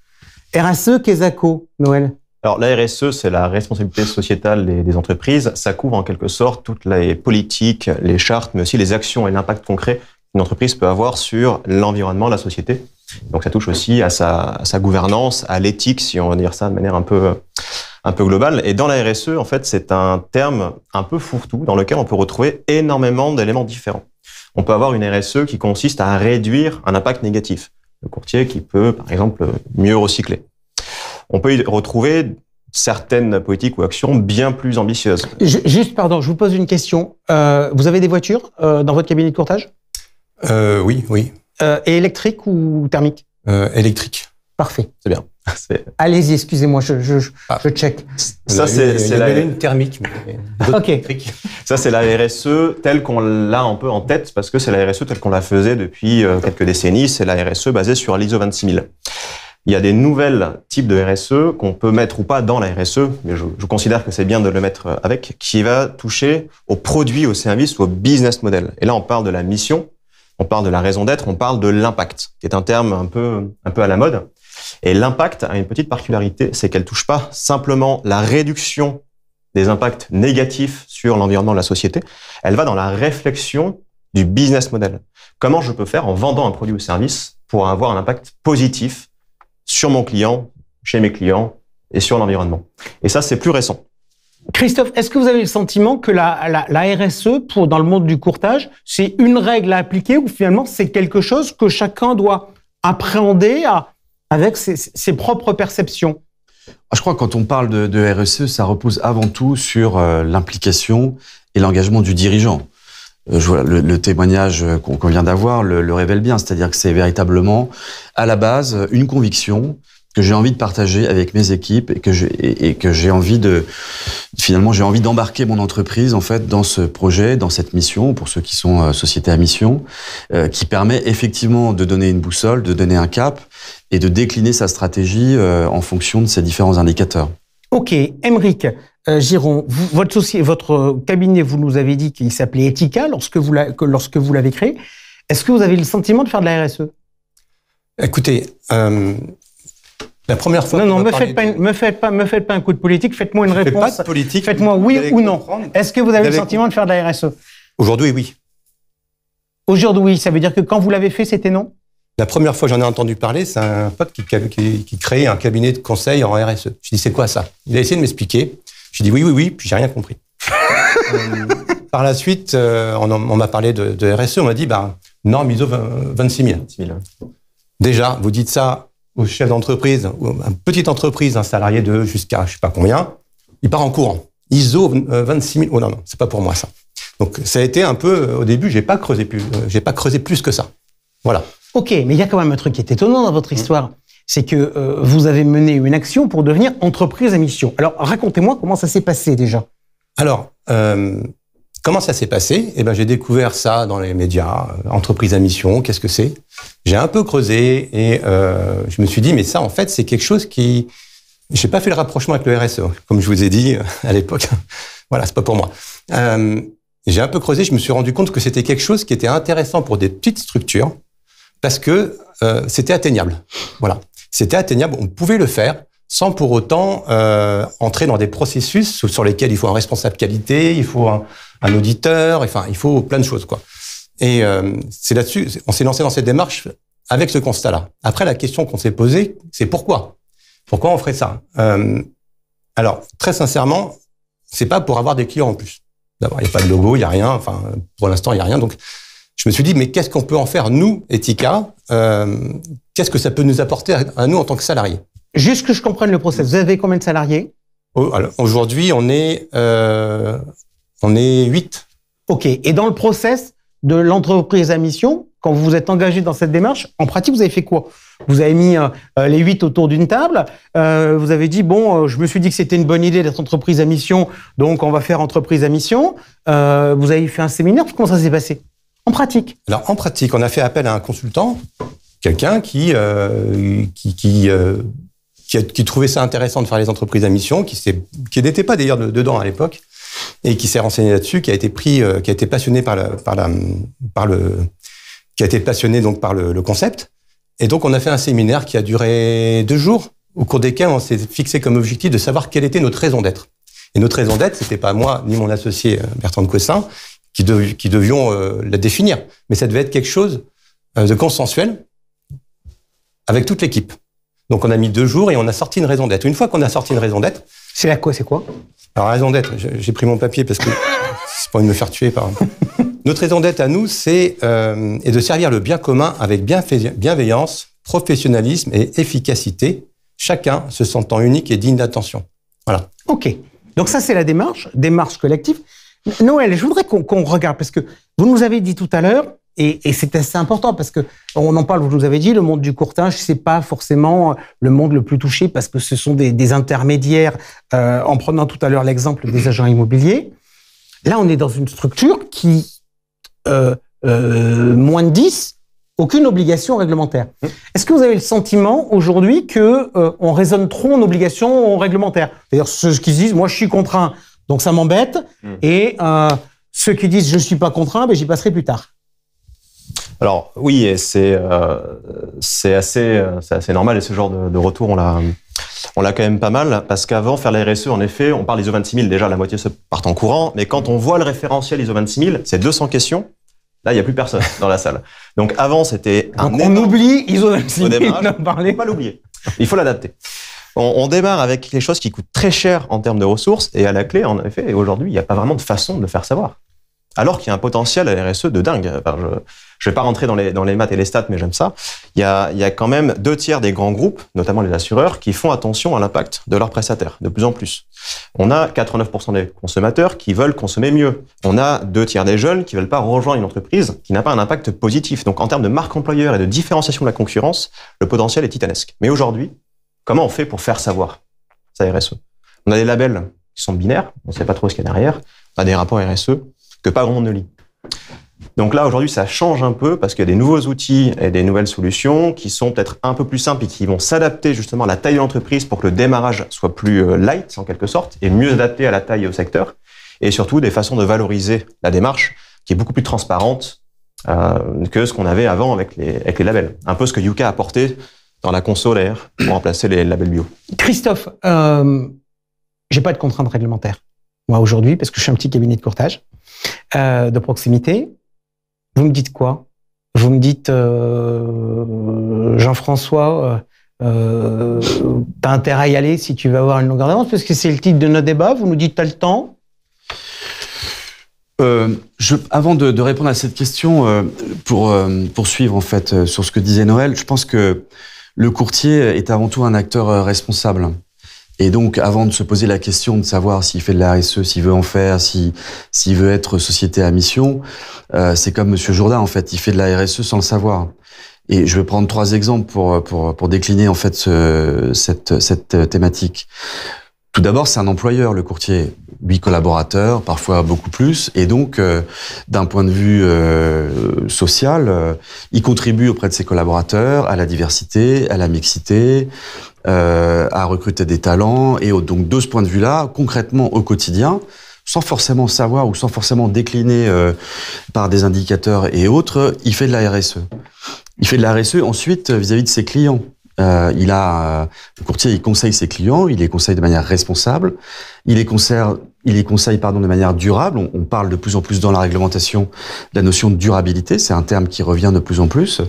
RSE, qu'est-ce que ça, Noël? Alors la RSE, c'est la responsabilité sociétale des entreprises. Ça couvre en quelque sorte toutes les politiques, les chartes, mais aussi les actions et l'impact concret qu'une entreprise peut avoir sur l'environnement, la société. Donc ça touche aussi à sa gouvernance, à l'éthique, si on veut dire ça de manière un peu globale. Et dans la RSE, en fait, c'est un terme un peu fourre-tout dans lequel on peut retrouver énormément d'éléments différents. On peut avoir une RSE qui consiste à réduire un impact négatif. Le courtier qui peut, par exemple, mieux recycler. On peut y retrouver certaines politiques ou actions bien plus ambitieuses. Juste, pardon, je vous pose une question. Vous avez des voitures dans votre cabinet de courtage? Oui. Et électrique ou thermique? Électrique. Parfait. C'est bien. Allez-y, excusez-moi, je check. Ça, c'est la une thermique. Mais ok. Ça, c'est la RSE telle qu'on l'a un peu en tête, parce que c'est la RSE telle qu'on la faisait depuis quelques décennies. C'est la RSE basée sur l'ISO 26000. Il y a des nouvelles types de RSE qu'on peut mettre ou pas dans la RSE, mais je considère que c'est bien de le mettre avec, qui va toucher aux produits, aux services ou au business model. Et là, on parle de la mission, on parle de la raison d'être, on parle de l'impact, qui est un terme un peu à la mode. Et l'impact a une petite particularité, c'est qu'elle touche pas simplement la réduction des impacts négatifs sur l'environnement de la société, elle va dans la réflexion du business model. Comment je peux faire en vendant un produit ou service pour avoir un impact positif sur mon client, chez mes clients et sur l'environnement. Et ça, c'est plus récent. Christophe, est-ce que vous avez le sentiment que la RSE, dans le monde du courtage, c'est une règle à appliquer ou finalement c'est quelque chose que chacun doit appréhender avec ses propres perceptions? Je crois que quand on parle de RSE, ça repose avant tout sur l'implication et l'engagement du dirigeant. Le témoignage qu'on vient d'avoir le révèle bien, c'est-à-dire que c'est véritablement à la base une conviction que j'ai envie de partager avec mes équipes et que j'ai envie d'embarquer mon entreprise en fait dans ce projet, dans cette mission, pour ceux qui sont sociétés à mission, qui permet effectivement de donner une boussole, de donner un cap et de décliner sa stratégie en fonction de ces différents indicateurs. Ok, Aymeric Giron, votre cabinet, vous nous avez dit qu'il s'appelait Ethica lorsque vous l'avez créé. Est-ce que vous avez le sentiment de faire de la RSE? Écoutez, la première fois. Non, me faites pas un coup de politique. Faites-moi une réponse. Pas de politique. Faites-moi oui ou non. Est-ce que vous avez le sentiment de faire de la RSE? Aujourd'hui, oui. Aujourd'hui, ça veut dire que quand vous l'avez fait, c'était non? La première fois que j'en ai entendu parler, c'est un pote qui créait un cabinet de conseil en RSE. Je dis, c'est quoi ça? Il a essayé de m'expliquer. J'ai dit oui, puis j'ai rien compris. Par la suite, on m'a parlé de RSE. On m'a dit, norme ISO 26000. Déjà, vous dites ça au chef d'entreprise, ou une petite entreprise, un salarié de jusqu'à je sais pas combien, il part en courant. ISO 26000. Oh non, c'est pas pour moi ça. Donc ça a été un peu au début, j'ai pas creusé plus que ça. Voilà. Ok, mais il y a quand même un truc qui est étonnant dans votre histoire, c'est que vous avez mené une action pour devenir entreprise à mission. Alors racontez-moi comment ça s'est passé déjà. Alors comment ça s'est passé? Eh ben j'ai découvert ça dans les médias, entreprise à mission, qu'est-ce que c'est? J'ai un peu creusé et je me suis dit mais ça en fait c'est quelque chose qui j'ai pas fait le rapprochement avec le RSE comme je vous ai dit à l'époque. Voilà, c'est pas pour moi. J'ai un peu creusé, je me suis rendu compte que c'était quelque chose qui était intéressant pour des petites structures parce que c'était atteignable. Voilà, c'était atteignable, on pouvait le faire sans pour autant entrer dans des processus sur lesquels il faut un responsable qualité, il faut un auditeur, enfin il faut plein de choses quoi. Et c'est là-dessus, on s'est lancé dans cette démarche avec ce constat-là. Après, la question qu'on s'est posée, c'est pourquoi? Pourquoi on ferait ça? Alors, très sincèrement, c'est pas pour avoir des clients en plus. D'abord, il n'y a pas de logo, il n'y a rien. Enfin, pour l'instant, il n'y a rien. Donc, je me suis dit, mais qu'est-ce qu'on peut en faire, nous, Ethica? Qu'est-ce que ça peut nous apporter à nous en tant que salariés? Juste que je comprenne le process. Vous avez combien de salariés? Aujourd'hui, on est 8. Ok. Et dans le process de l'entreprise à mission, quand vous vous êtes engagé dans cette démarche, en pratique, vous avez fait quoi? Vous avez mis les 8 autour d'une table. Vous avez dit, je me suis dit que c'était une bonne idée d'être entreprise à mission, donc on va faire entreprise à mission. Vous avez fait un séminaire. Comment ça s'est passé en pratique? Alors, en pratique, on a fait appel à un consultant, quelqu'un qui trouvait ça intéressant de faire les entreprises à mission, qui n'était pas d'ailleurs dedans à l'époque, et qui s'est renseigné là-dessus, qui a été passionné par le concept. Et donc, on a fait un séminaire qui a duré 2 jours, au cours desquels on s'est fixé comme objectif de savoir quelle était notre raison d'être. Et notre raison d'être, c'était pas moi ni mon associé Bertrand de Coessin qui devions la définir, mais ça devait être quelque chose de consensuel avec toute l'équipe. Donc, on a mis 2 jours et on a sorti une raison d'être. Une fois qu'on a sorti une raison d'être, c'est quoi? Alors, raison d'être, j'ai pris mon papier parce que c'est pour me faire tuer par. Notre raison d'être à nous, c'est de servir le bien commun avec bienveillance, professionnalisme et efficacité, chacun se sentant unique et digne d'attention. Voilà. Ok. Donc ça, c'est la démarche collective. Noël, je voudrais qu'on regarde, parce que vous nous avez dit tout à l'heure, et c'est assez important, parce que on en parle, vous nous avez dit, le monde du courtage, c'est pas forcément le monde le plus touché, parce que ce sont des intermédiaires, en prenant tout à l'heure l'exemple des agents immobiliers. Là, on est dans une structure qui, moins de 10, aucune obligation réglementaire. Est-ce que vous avez le sentiment aujourd'hui que on raisonne trop en obligation réglementaire? D'ailleurs, ceux qui disent, moi, je suis contraint, donc ça m'embête, et ceux qui disent, je ne suis pas contraint, j'y passerai plus tard. Alors oui, et c'est assez normal, et ce genre de retour, on l'a quand même pas mal, parce qu'avant, faire la RSE, en effet, on parle ISO 26000, déjà la moitié se partent en courant, mais quand on voit le référentiel ISO 26000, c'est 200 questions Là, il n'y a plus personne dans la salle. Donc avant, c'était Donc on oublie ISO 26000 démarrage. d'en parler. Faut pas l'oublier. Il faut l'adapter. On démarre avec quelque chose qui coûte très cher en termes de ressources et à la clé, en effet, aujourd'hui, il n'y a pas vraiment de façon de le faire savoir. Alors qu'il y a un potentiel à la RSE de dingue. Enfin, je vais pas rentrer dans les maths et les stats, mais j'aime ça. Il y a quand même 2/3 des grands groupes, notamment les assureurs, qui font attention à l'impact de leurs prestataires, de plus en plus. On a 89% des consommateurs qui veulent consommer mieux. On a 2/3 des jeunes qui veulent pas rejoindre une entreprise qui n'a pas un impact positif. Donc, en termes de marque employeur et de différenciation de la concurrence, le potentiel est titanesque. Mais aujourd'hui, comment on fait pour faire savoir sa RSE? On a des labels qui sont binaires, on ne sait pas trop ce qu'il y a derrière. On a des rapports RSE que pas grand monde ne lit. Donc là, aujourd'hui, ça change un peu parce qu'il y a des nouveaux outils et des nouvelles solutions qui sont peut-être un peu plus simples et qui vont s'adapter justement à la taille de l'entreprise pour que le démarrage soit plus light, en quelque sorte, et mieux adapté à la taille et au secteur. Et surtout, des façons de valoriser la démarche qui est beaucoup plus transparente que ce qu'on avait avant avec les labels. Un peu ce que Yuka a apporté dans la conso d'ailleurs pour remplacer les labels bio. Christophe, j'ai pas de contraintes réglementaires, moi, aujourd'hui, parce que je suis un petit cabinet de courtage de proximité. Vous me dites quoi? Vous me dites, Jean-François, t'as intérêt à y aller si tu veux avoir une longueur d'avance, parce que c'est le titre de notre débat. Vous nous dites, t'as le temps? Avant de répondre à cette question, pour poursuivre en fait sur ce que disait Noël, je pense que le courtier est avant tout un acteur responsable. Et donc, avant de se poser la question de savoir s'il fait de la RSE, s'il veut en faire, s'il veut être société à mission, c'est comme Monsieur Jourdain, en fait, il fait de la RSE sans le savoir. Et je vais prendre 3 exemples pour décliner en fait cette thématique. Tout d'abord, c'est un employeur, le courtier. 8 collaborateurs, parfois beaucoup plus. Et donc, d'un point de vue social, il contribue auprès de ses collaborateurs à la diversité, à la mixité, à recruter des talents. Et donc, de ce point de vue-là, concrètement, au quotidien, sans forcément savoir ou sans forcément décliner par des indicateurs et autres, il fait de la RSE. Il fait de la RSE ensuite vis-à-vis de ses clients. Le courtier, il conseille ses clients, il les conseille de manière responsable, il les conseille de manière durable. On parle de plus en plus dans la réglementation de la notion de durabilité, c'est un terme qui revient de plus en plus.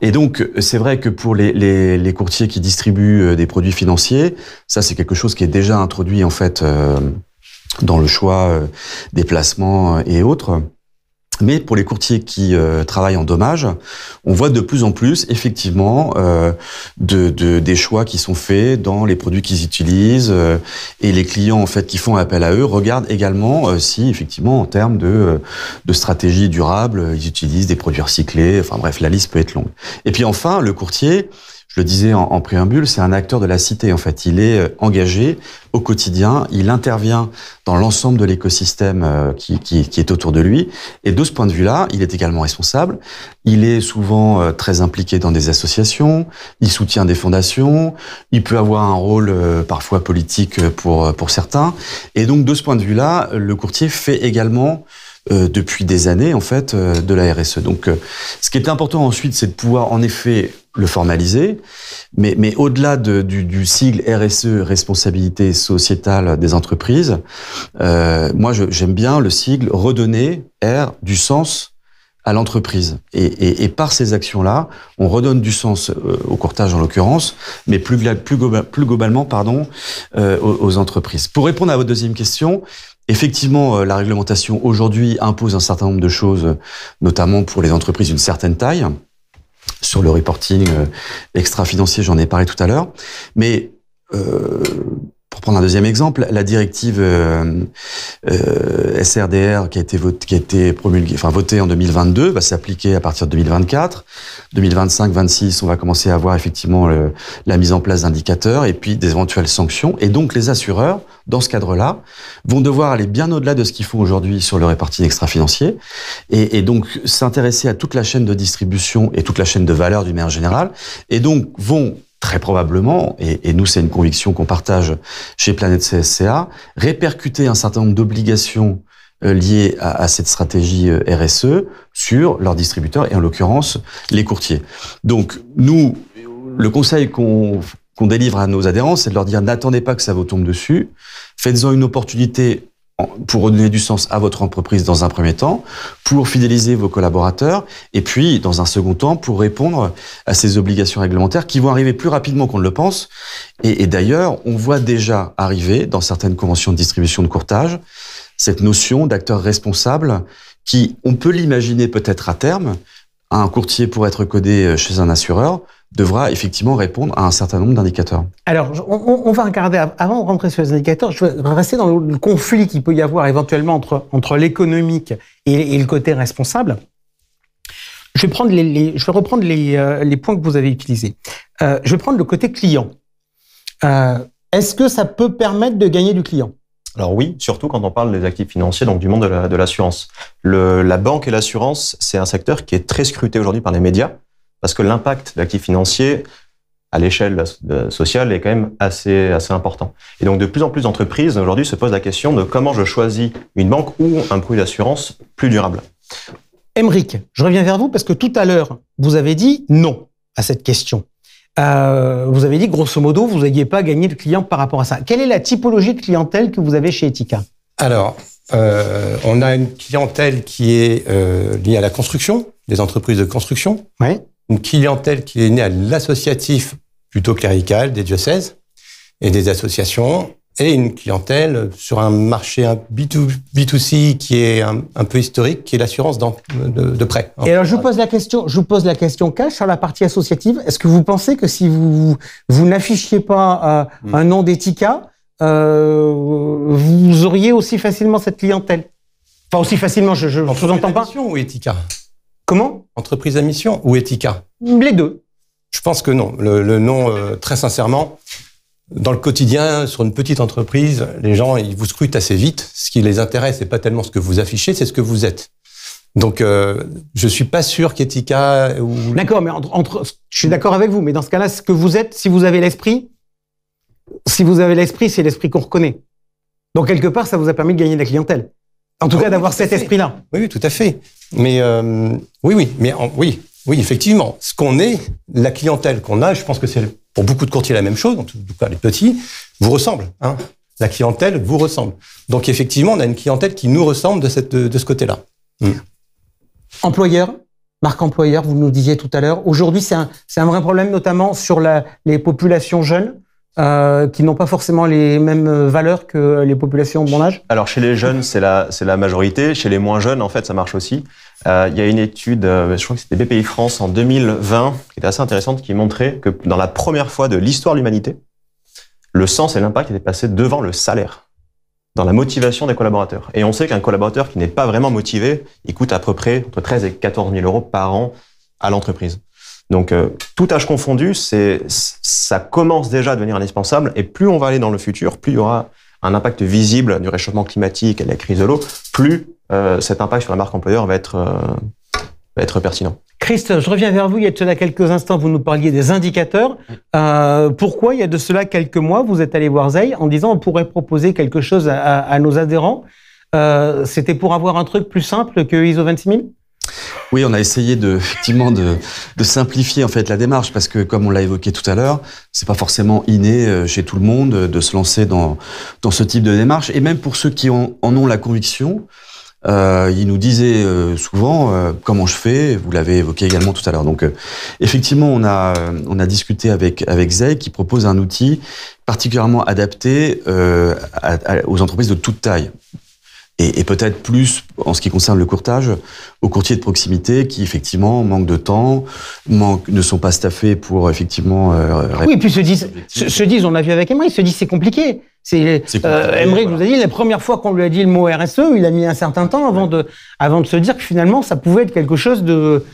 Et donc, c'est vrai que pour les courtiers qui distribuent des produits financiers, ça c'est quelque chose qui est déjà introduit en fait dans le choix des placements et autres. Mais pour les courtiers qui travaillent en dommages, on voit de plus en plus effectivement des choix qui sont faits dans les produits qu'ils utilisent et les clients en fait qui font appel à eux regardent également si effectivement en termes de stratégie durable ils utilisent des produits recyclés. Enfin bref, la liste peut être longue. Et puis enfin, le courtier, je le disais en préambule, c'est un acteur de la cité. En fait, il est engagé au quotidien, il intervient dans l'ensemble de l'écosystème qui est autour de lui. Et de ce point de vue-là, il est également responsable. Il est souvent très impliqué dans des associations, il soutient des fondations, il peut avoir un rôle parfois politique pour certains. Et donc, de ce point de vue-là, le courtier fait également depuis des années en fait de la RSE. Donc, ce qui est important ensuite, c'est de pouvoir en effet le formaliser, mais au-delà du sigle RSE, responsabilité sociétale des entreprises, moi j'aime bien le sigle redonner du sens à l'entreprise. Et par ces actions-là, on redonne du sens au courtage en l'occurrence, mais plus globalement, aux entreprises. Pour répondre à votre deuxième question, effectivement, la réglementation aujourd'hui impose un certain nombre de choses, notamment pour les entreprises d'une certaine taille. Sur le reporting extra-financier, j'en ai parlé tout à l'heure. Mais pour prendre un deuxième exemple, la directive SRDR qui a été promulguée, votée en 2022, va s'appliquer à partir de 2024. 2025, 26, on va commencer à voir effectivement la mise en place d'indicateurs et puis des éventuelles sanctions. Et donc les assureurs, dans ce cadre-là, vont devoir aller bien au-delà de ce qu'ils font aujourd'hui sur le reporting extra-financier et donc s'intéresser à toute la chaîne de distribution et toute la chaîne de valeur d'une manière générale, et donc vont très probablement, et nous c'est une conviction qu'on partage chez Planète CSCA, répercuter un certain nombre d'obligations liées à cette stratégie RSE sur leurs distributeurs et en l'occurrence les courtiers. Donc nous, le conseil qu'on délivre à nos adhérents, c'est de leur dire n'attendez pas que ça vous tombe dessus, faites-en une opportunité pour redonner du sens à votre entreprise dans un premier temps, pour fidéliser vos collaborateurs, et puis, dans un second temps, pour répondre à ces obligations réglementaires qui vont arriver plus rapidement qu'on ne le pense. Et d'ailleurs, on voit déjà arriver, dans certaines conventions de distribution de courtage, cette notion d'acteur responsable qui, on peut l'imaginer peut-être à terme, un courtier pour être codé chez un assureur devra effectivement répondre à un certain nombre d'indicateurs. Alors, on va regarder, avant de rentrer sur les indicateurs, je vais rester dans le conflit qu'il peut y avoir éventuellement entre l'économique et le côté responsable. Je vais reprendre les points que vous avez utilisés. Je vais prendre le côté client. Est-ce que ça peut permettre de gagner du client ? Alors oui, surtout quand on parle des actifs financiers, donc du monde de l'assurance. La banque et l'assurance, c'est un secteur qui est très scruté aujourd'hui par les médias, parce que l'impact de l'actif financier à l'échelle sociale est quand même assez important. Et donc de plus en plus d'entreprises aujourd'hui se posent la question de comment je choisis une banque ou un produit d'assurance plus durable. Aymeric, je reviens vers vous parce que tout à l'heure, vous avez dit non à cette question. Vous avez dit, grosso modo, vous n'aviez pas gagné de clients par rapport à ça. Quelle est la typologie de clientèle que vous avez chez Etika ? Alors, on a une clientèle qui est liée à la construction, des entreprises de construction. Ouais. Une clientèle qui est née à l'associatif plutôt clérical, des diocèses et des associations. Et une clientèle sur un marché B2C qui est un peu historique, qui est l'assurance de prêt. Et alors, je vous pose la question cash sur la partie associative. Est-ce que vous pensez que si vous n'affichiez pas un nom d'Etika, vous auriez aussi facilement cette clientèle ? Enfin, aussi facilement, je ne sous-entends pas. Entreprise à mission ou Etika ? Comment ? Entreprise à mission ou Etika ? Les deux. Je pense que non. Le nom, très sincèrement, dans le quotidien, sur une petite entreprise, les gens, ils vous scrutent assez vite. Ce qui les intéresse, c'est pas tellement ce que vous affichez, c'est ce que vous êtes. Donc, je suis pas sûr qu'Etika ou... D'accord, mais je suis d'accord avec vous, mais dans ce cas-là, ce que vous êtes, si vous avez l'esprit, c'est l'esprit qu'on reconnaît. Donc, quelque part, ça vous a permis de gagner de la clientèle. En tout cas, d'avoir cet esprit-là. Oui, tout à fait. Mais oui, effectivement. Ce qu'on est, la clientèle qu'on a, je pense que c'est pour beaucoup de courtiers la même chose, en tout cas les petits, vous ressemblent. Hein. La clientèle vous ressemble. Donc effectivement, on a une clientèle qui nous ressemble de ce côté-là. Employeur, marque employeur, vous nous disiez tout à l'heure. Aujourd'hui, c'est un vrai problème, notamment sur les populations jeunes. Qui n'ont pas forcément les mêmes valeurs que les populations de mon âge ? Alors chez les jeunes, c'est la majorité. Chez les moins jeunes, en fait, ça marche aussi. Il y a une étude, je crois que c'était BPI France en 2020, qui était assez intéressante, qui montrait que dans la première fois de l'histoire de l'humanité, le sens et l'impact étaient passés devant le salaire, dans la motivation des collaborateurs. Et on sait qu'un collaborateur qui n'est pas vraiment motivé, il coûte à peu près entre 13 et 14 000 euros par an à l'entreprise. Donc, tout âge confondu, ça commence déjà à devenir indispensable. Et plus on va aller dans le futur, plus il y aura un impact visible du réchauffement climatique et de la crise de l'eau, plus cet impact sur la marque employeur va être pertinent. Christ, je reviens vers vous. Il y a de cela quelques instants, vous nous parliez des indicateurs. Pourquoi, il y a de cela quelques mois, vous êtes allé voir Zeil en disant on pourrait proposer quelque chose à nos adhérents. C'était pour avoir un truc plus simple que ISO 26000 ? Oui, on a essayé effectivement de simplifier en fait la démarche parce que comme on l'a évoqué tout à l'heure, c'est pas forcément inné chez tout le monde de se lancer dans ce type de démarche. Et même pour ceux qui en ont la conviction, ils nous disaient souvent comment je fais. Vous l'avez évoqué également tout à l'heure. Donc effectivement, on a discuté avec Zeil qui propose un outil particulièrement adapté aux entreprises de toute taille. Et peut-être plus, en ce qui concerne le courtage, aux courtiers de proximité qui, effectivement, manquent de temps, ne sont pas staffés pour, effectivement... oui, et puis se disent, on l'a vu avec Aymeric, se disent c'est compliqué. Aymeric nous a dit, la première fois qu'on lui a dit le mot RSE, il a mis un certain temps avant de se dire que finalement, ça pouvait être quelque chose de...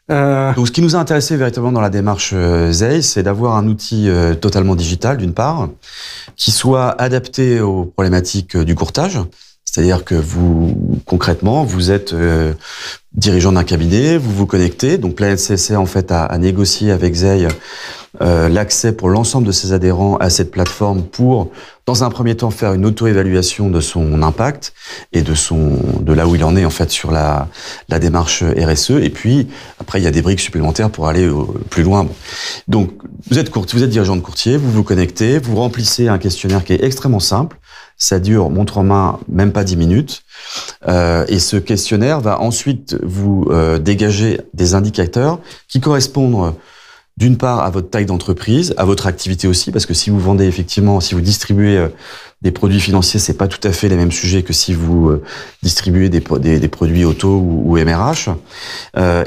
Donc, ce qui nous a intéressé véritablement dans la démarche Zeil, c'est d'avoir un outil totalement digital, d'une part, qui soit adapté aux problématiques du courtage. C'est-à-dire que concrètement, vous êtes dirigeant d'un cabinet, vous vous connectez. Donc, Planète CSR, en fait, a négocié avec Zeil l'accès pour l'ensemble de ses adhérents à cette plateforme pour, dans un premier temps, faire une auto-évaluation de son impact et de là où il en est en fait sur la démarche RSE. Et puis après, il y a des briques supplémentaires pour aller plus loin. Bon. Donc vous êtes dirigeant de courtier, vous vous connectez, vous remplissez un questionnaire qui est extrêmement simple. Ça dure, montre en main, même pas 10 minutes. Et ce questionnaire va ensuite vous dégager des indicateurs qui correspondent d'une part à votre taille d'entreprise, à votre activité aussi, parce que si vous vendez effectivement, si vous distribuez des produits financiers, c'est pas tout à fait les mêmes sujets que si vous distribuez des produits auto ou MRH.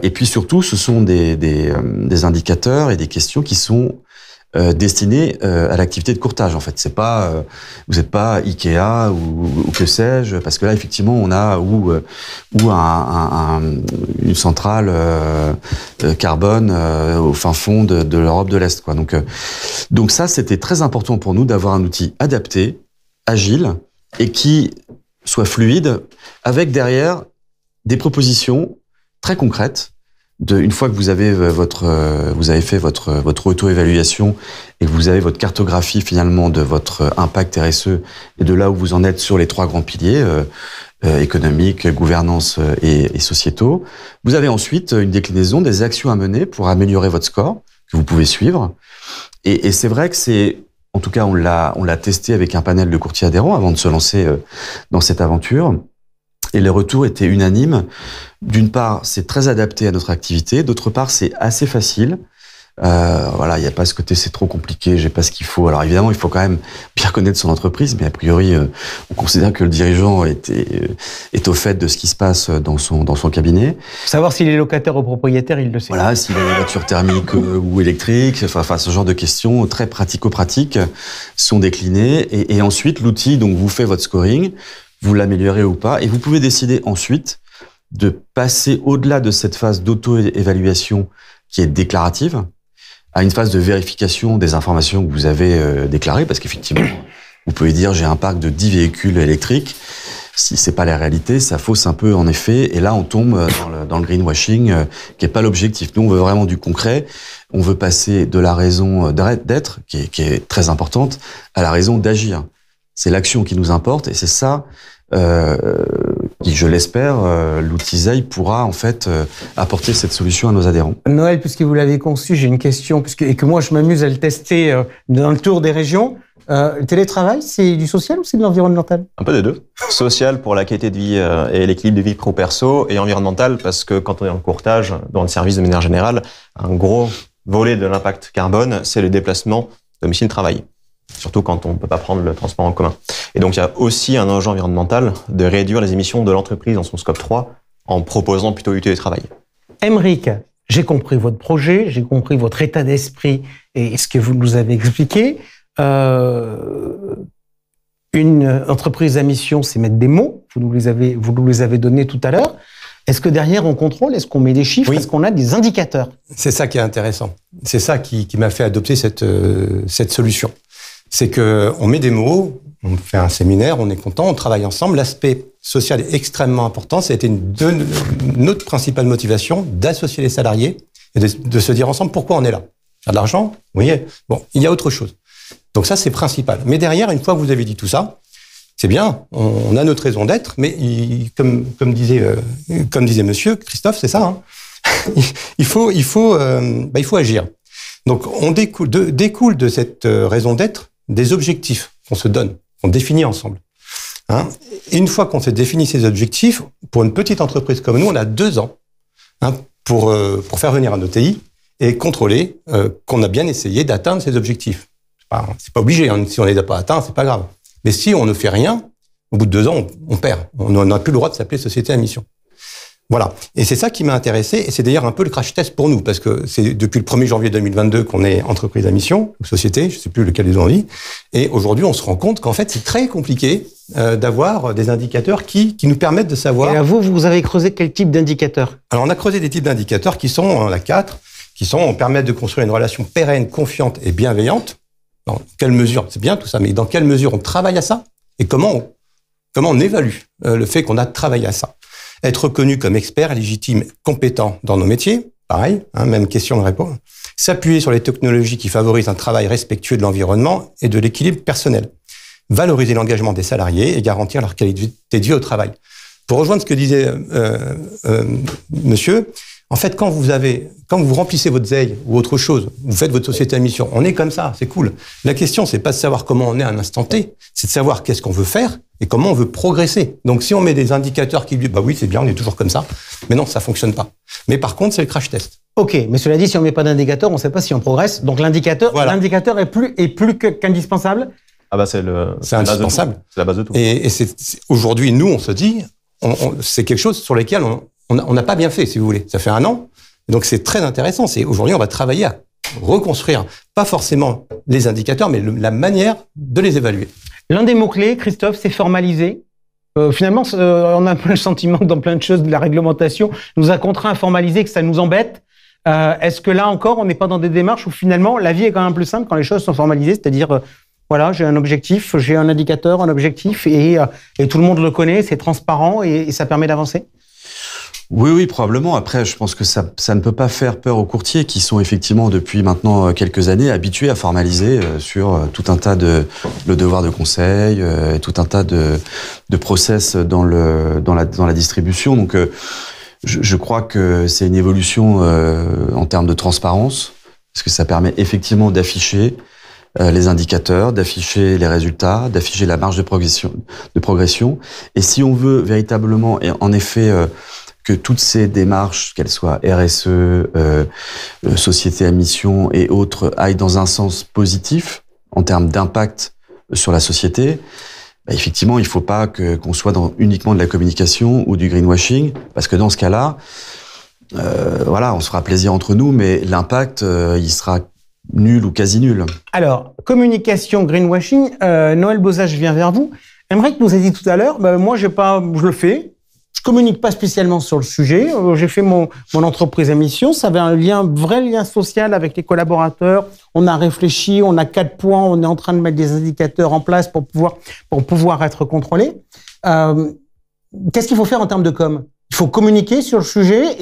Et puis surtout, ce sont des indicateurs et des questions qui sont destiné à l'activité de courtage. En fait, c'est pas vous n'êtes pas Ikea ou que sais-je, parce que là effectivement on a une centrale carbone au fin fond de l'Europe de l'Est, quoi. Donc ça c'était très important pour nous d'avoir un outil adapté, agile et qui soit fluide, avec derrière des propositions très concrètes. Une fois que vous avez fait votre auto-évaluation et que vous avez votre cartographie finalement de votre impact RSE et de là où vous en êtes sur les 3 grands piliers économiques, gouvernance et sociétaux, vous avez ensuite une déclinaison des actions à mener pour améliorer votre score que vous pouvez suivre. Et c'est vrai que en tout cas on l'a testé avec un panel de courtiers adhérents avant de se lancer dans cette aventure. Et les retours étaient unanimes. D'une part, c'est très adapté à notre activité. D'autre part, c'est assez facile. Voilà, il n'y a pas ce côté c'est trop compliqué, j'ai pas ce qu'il faut. Alors évidemment, il faut quand même bien connaître son entreprise, mais a priori, on considère que le dirigeant est au fait de ce qui se passe dans son cabinet. Savoir s'il est locataire ou propriétaire, il le sait. Voilà, s'il a une voiture thermique ou électrique, enfin ce genre de questions très pratico-pratiques sont déclinées. Et ensuite, l'outil donc vous fait votre scoring, vous l'améliorez ou pas, et vous pouvez décider ensuite de passer au-delà de cette phase d'auto-évaluation qui est déclarative, à une phase de vérification des informations que vous avez déclarées, parce qu'effectivement, vous pouvez dire j'ai un parc de 10 véhicules électriques. Si c'est pas la réalité, ça fausse un peu en effet, et là on tombe dans le greenwashing, qui est pas l'objectif. Nous on veut vraiment du concret, on veut passer de la raison d'être, qui est très importante, à la raison d'agir. C'est l'action qui nous importe, et c'est ça qui, je l'espère, l'outil Zei pourra en fait apporter cette solution à nos adhérents. Noël, puisque vous l'avez conçu, j'ai une question, et que moi je m'amuse à le tester dans le tour des régions. Le télétravail, c'est du social ou c'est de l'environnemental? Un peu des deux. Social pour la qualité de vie et l'équilibre de vie pro-perso, et environnemental parce que quand on est en courtage, dans le service de manière générale, un gros volet de l'impact carbone, c'est le déplacement domicile-travail. Surtout quand on ne peut pas prendre le transport en commun. Et donc, il y a aussi un enjeu environnemental de réduire les émissions de l'entreprise dans son scope 3 en proposant plutôt du télétravail. Aymeric, j'ai compris votre projet, j'ai compris votre état d'esprit et ce que vous nous avez expliqué. Une entreprise à mission, c'est mettre des mots. Vous nous les avez donnés tout à l'heure. Est-ce que derrière, on contrôle? Est-ce qu'on met des chiffres? Est-ce qu'on a des indicateurs? C'est ça qui est intéressant. C'est ça qui m'a fait adopter cette solution. C'est que on met des mots, on fait un séminaire, on est content, on travaille ensemble. L'aspect social est extrêmement important. Ça a été notre principale motivation d'associer les salariés et de se dire ensemble pourquoi on est là. Faire de l'argent? Oui. Bon, il y a autre chose. Donc ça, c'est principal. Mais derrière, une fois que vous avez dit tout ça, c'est bien, on a notre raison d'être, mais comme disait monsieur Christophe, c'est ça, hein. il faut agir. Donc on découle de cette raison d'être des objectifs qu'on se donne, qu'on définit ensemble. Hein. Et une fois qu'on s'est défini ces objectifs, pour une petite entreprise comme nous, on a 2 ans pour faire venir un OTI et contrôler qu'on a bien essayé d'atteindre ces objectifs. C'est pas obligé, hein. Si on les a pas atteints, c'est pas grave. Mais si on ne fait rien, au bout de 2 ans, on perd. On n'a plus le droit de s'appeler société à mission. Voilà. Et c'est ça qui m'a intéressé, et c'est d'ailleurs un peu le crash test pour nous, parce que c'est depuis le 1er janvier 2022 qu'on est entreprise à mission, ou société, je sais plus lequel ils ont dit, et aujourd'hui on se rend compte qu'en fait c'est très compliqué d'avoir des indicateurs qui nous permettent de savoir... Et à vous avez creusé quel type d'indicateurs? Alors on a creusé des types d'indicateurs qui sont, la 4, permettent de construire une relation pérenne, confiante et bienveillante. Dans quelle mesure, c'est bien tout ça, mais dans quelle mesure on travaille à ça, et comment on évalue le fait qu'on a travaillé à ça. Être reconnu comme expert, légitime, compétent dans nos métiers, pareil, même question de réponse. S'appuyer sur les technologies qui favorisent un travail respectueux de l'environnement et de l'équilibre personnel. Valoriser l'engagement des salariés et garantir leur qualité de vie au travail. Pour rejoindre ce que disait monsieur, en fait, quand vous remplissez votre ZEI ou autre chose, vous faites votre société à mission, on est comme ça, c'est cool. La question, c'est pas de savoir comment on est à un instant T, c'est de savoir qu'est-ce qu'on veut faire et comment on veut progresser. Donc, si on met des indicateurs qui disent, bah oui, c'est bien, on est toujours comme ça, mais non, ça fonctionne pas. Mais par contre, c'est le crash test. Ok, mais cela dit, si on met pas d'indicateur, on sait pas si on progresse. Donc, l'indicateur est plus qu'indispensable. Ah bah c'est indispensable. C'est la base de tout. Et c'est aujourd'hui, nous, on se dit, c'est quelque chose sur lequel on n'a pas bien fait, si vous voulez. Ça fait 1 an. Donc, c'est très intéressant. Aujourd'hui, on va travailler à reconstruire, pas forcément les indicateurs, mais la manière de les évaluer. L'un des mots-clés, Christophe, c'est formaliser. Finalement, on a un peu le sentiment que dans plein de choses de la réglementation, nous a contraint à formaliser, que ça nous embête. Est-ce que là encore, on n'est pas dans des démarches où finalement, la vie est quand même plus simple quand les choses sont formalisées, c'est-à-dire... Voilà, j'ai un objectif, j'ai un indicateur, un objectif, et tout le monde le connaît, c'est transparent et ça permet d'avancer. Oui, probablement. Après, je pense que ça ne peut pas faire peur aux courtiers qui sont effectivement depuis maintenant quelques années habitués à formaliser sur tout un tas le devoir de conseil, tout un tas de process dans la distribution. Donc, je crois que c'est une évolution en termes de transparence, parce que ça permet effectivement d'afficher les indicateurs, d'afficher les résultats, d'afficher la marge de progression. Et si on veut véritablement, et en effet, que toutes ces démarches, qu'elles soient RSE, société à mission et autres, aillent dans un sens positif en termes d'impact sur la société, bah effectivement, il ne faut pas qu'on soit dans uniquement de la communication ou du greenwashing, parce que dans ce cas-là, on se fera plaisir entre nous, mais l'impact, il sera nul ou quasi nul. Alors, communication, greenwashing, Noël Bozat, je viens vers vous. Aymeric nous a dit tout à l'heure, moi, je le fais. Je communique pas spécialement sur le sujet. J'ai fait mon entreprise à mission. Ça avait un vrai lien social avec les collaborateurs. On a réfléchi, on a 4 points. On est en train de mettre des indicateurs en place pour pouvoir être contrôlé. Qu'est-ce qu'il faut faire en termes de com? Il faut communiquer sur le sujet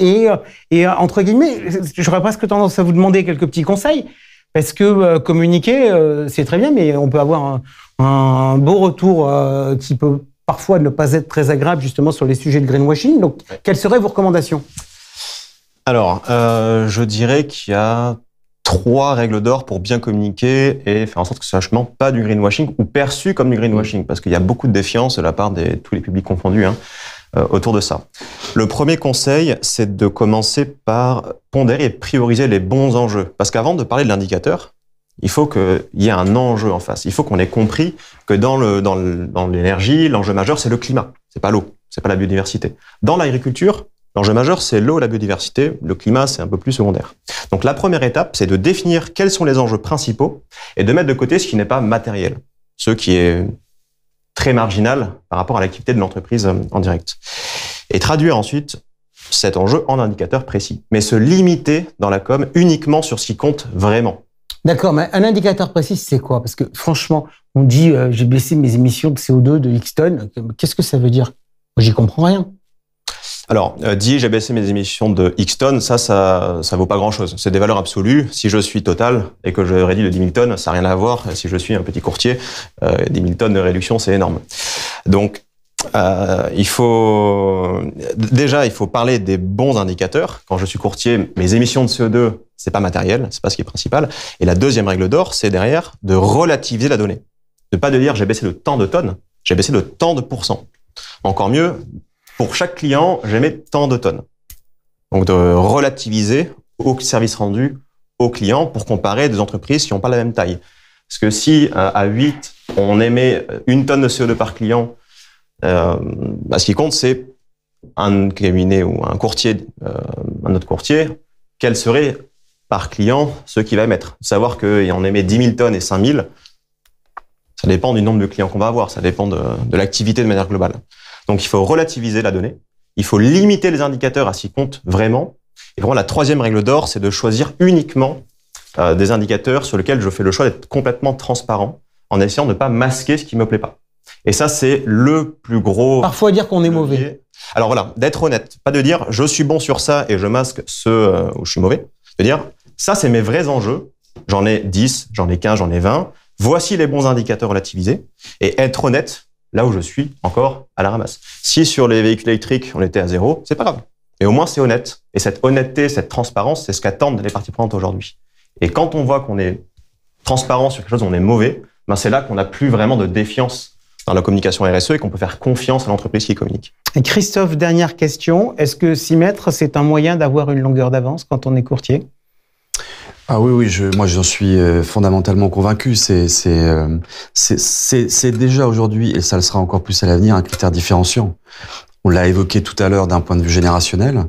et entre guillemets, j'aurais presque tendance à vous demander quelques petits conseils. Parce que communiquer, c'est très bien, mais on peut avoir un beau retour qui peut parfois ne pas être très agréable justement sur les sujets de greenwashing. Donc, quelles seraient vos recommandations? Alors, je dirais qu'il y a 3 règles d'or pour bien communiquer et faire en sorte que ce soit justement pas du greenwashing ou perçu comme du greenwashing, parce qu'il y a beaucoup de défiance de la part de tous les publics confondus autour de ça. Le premier conseil, c'est de commencer par pondérer et prioriser les bons enjeux. Parce qu'avant de parler de l'indicateur, il faut qu'il y ait un enjeu en face. Il faut qu'on ait compris que dans l'énergie, l'enjeu majeur, c'est le climat. C'est pas l'eau, c'est pas la biodiversité. Dans l'agriculture, l'enjeu majeur, c'est l'eau, la biodiversité. Le climat, c'est un peu plus secondaire. Donc la première étape, c'est de définir quels sont les enjeux principaux et de mettre de côté ce qui n'est pas matériel, ce qui est très marginal par rapport à l'activité de l'entreprise en direct. Et traduire ensuite cet enjeu en indicateur précis. Mais se limiter dans la com uniquement sur ce qui compte vraiment. D'accord, mais un indicateur précis, c'est quoi? Parce que franchement, on dit j'ai baissé mes émissions de CO2 de X tonnes. Qu'est-ce que ça veut dire? Moi, j'y comprends rien. Alors, j'ai baissé mes émissions de X tonnes, ça vaut pas grand-chose. C'est des valeurs absolues. Si je suis Total et que je réduis de 10 000 tonnes, ça n'a rien à voir. Si je suis un petit courtier, 10 000 tonnes de réduction, c'est énorme. Donc, il faut parler des bons indicateurs. Quand je suis courtier, mes émissions de CO2, c'est pas matériel, c'est pas ce qui est principal. Et la deuxième règle d'or, c'est derrière de relativiser la donnée. De pas de dire j'ai baissé de tant de tonnes, j'ai baissé de tant de pourcents. Encore mieux, pour chaque client, j'émets tant de tonnes. Donc de relativiser au service rendu aux clients pour comparer des entreprises qui n'ont pas la même taille. Parce que si à 8, on émet 1 tonne de CO2 par client, ce qui compte, c'est un cabinet ou un courtier, un autre courtier, quel serait par client ce qu'il va émettre. Savoir qu'on émet 10 000 tonnes et 5 000, ça dépend du nombre de clients qu'on va avoir, ça dépend de l'activité de manière globale. Donc, il faut relativiser la donnée, il faut limiter les indicateurs à ce qui compte vraiment. Et vraiment, la troisième règle d'or, c'est de choisir uniquement des indicateurs sur lesquels je fais le choix d'être complètement transparent en essayant de ne pas masquer ce qui me plaît pas. Et ça, c'est le plus gros... Parfois dire qu'on est mauvais. Alors voilà, d'être honnête, pas de dire je suis bon sur ça et je masque ceux où je suis mauvais. De dire ça, c'est mes vrais enjeux. J'en ai 10, j'en ai 15, j'en ai 20. Voici les bons indicateurs relativisés. Et être honnête là où je suis encore à la ramasse. Si sur les véhicules électriques, on était à 0, c'est pas grave. Mais au moins, c'est honnête. Et cette honnêteté, cette transparence, c'est ce qu'attendent les parties prenantes aujourd'hui. Et quand on voit qu'on est transparent sur quelque chose, on est mauvais, ben c'est là qu'on n'a plus vraiment de défiance dans la communication RSE et qu'on peut faire confiance à l'entreprise qui communique. Et Christophe, dernière question. Est-ce que s'y mettre, c'est un moyen d'avoir une longueur d'avance quand on est courtier? Ah oui, moi j'en suis fondamentalement convaincu. C'est déjà aujourd'hui, et ça le sera encore plus à l'avenir, un critère différenciant. On l'a évoqué tout à l'heure d'un point de vue générationnel.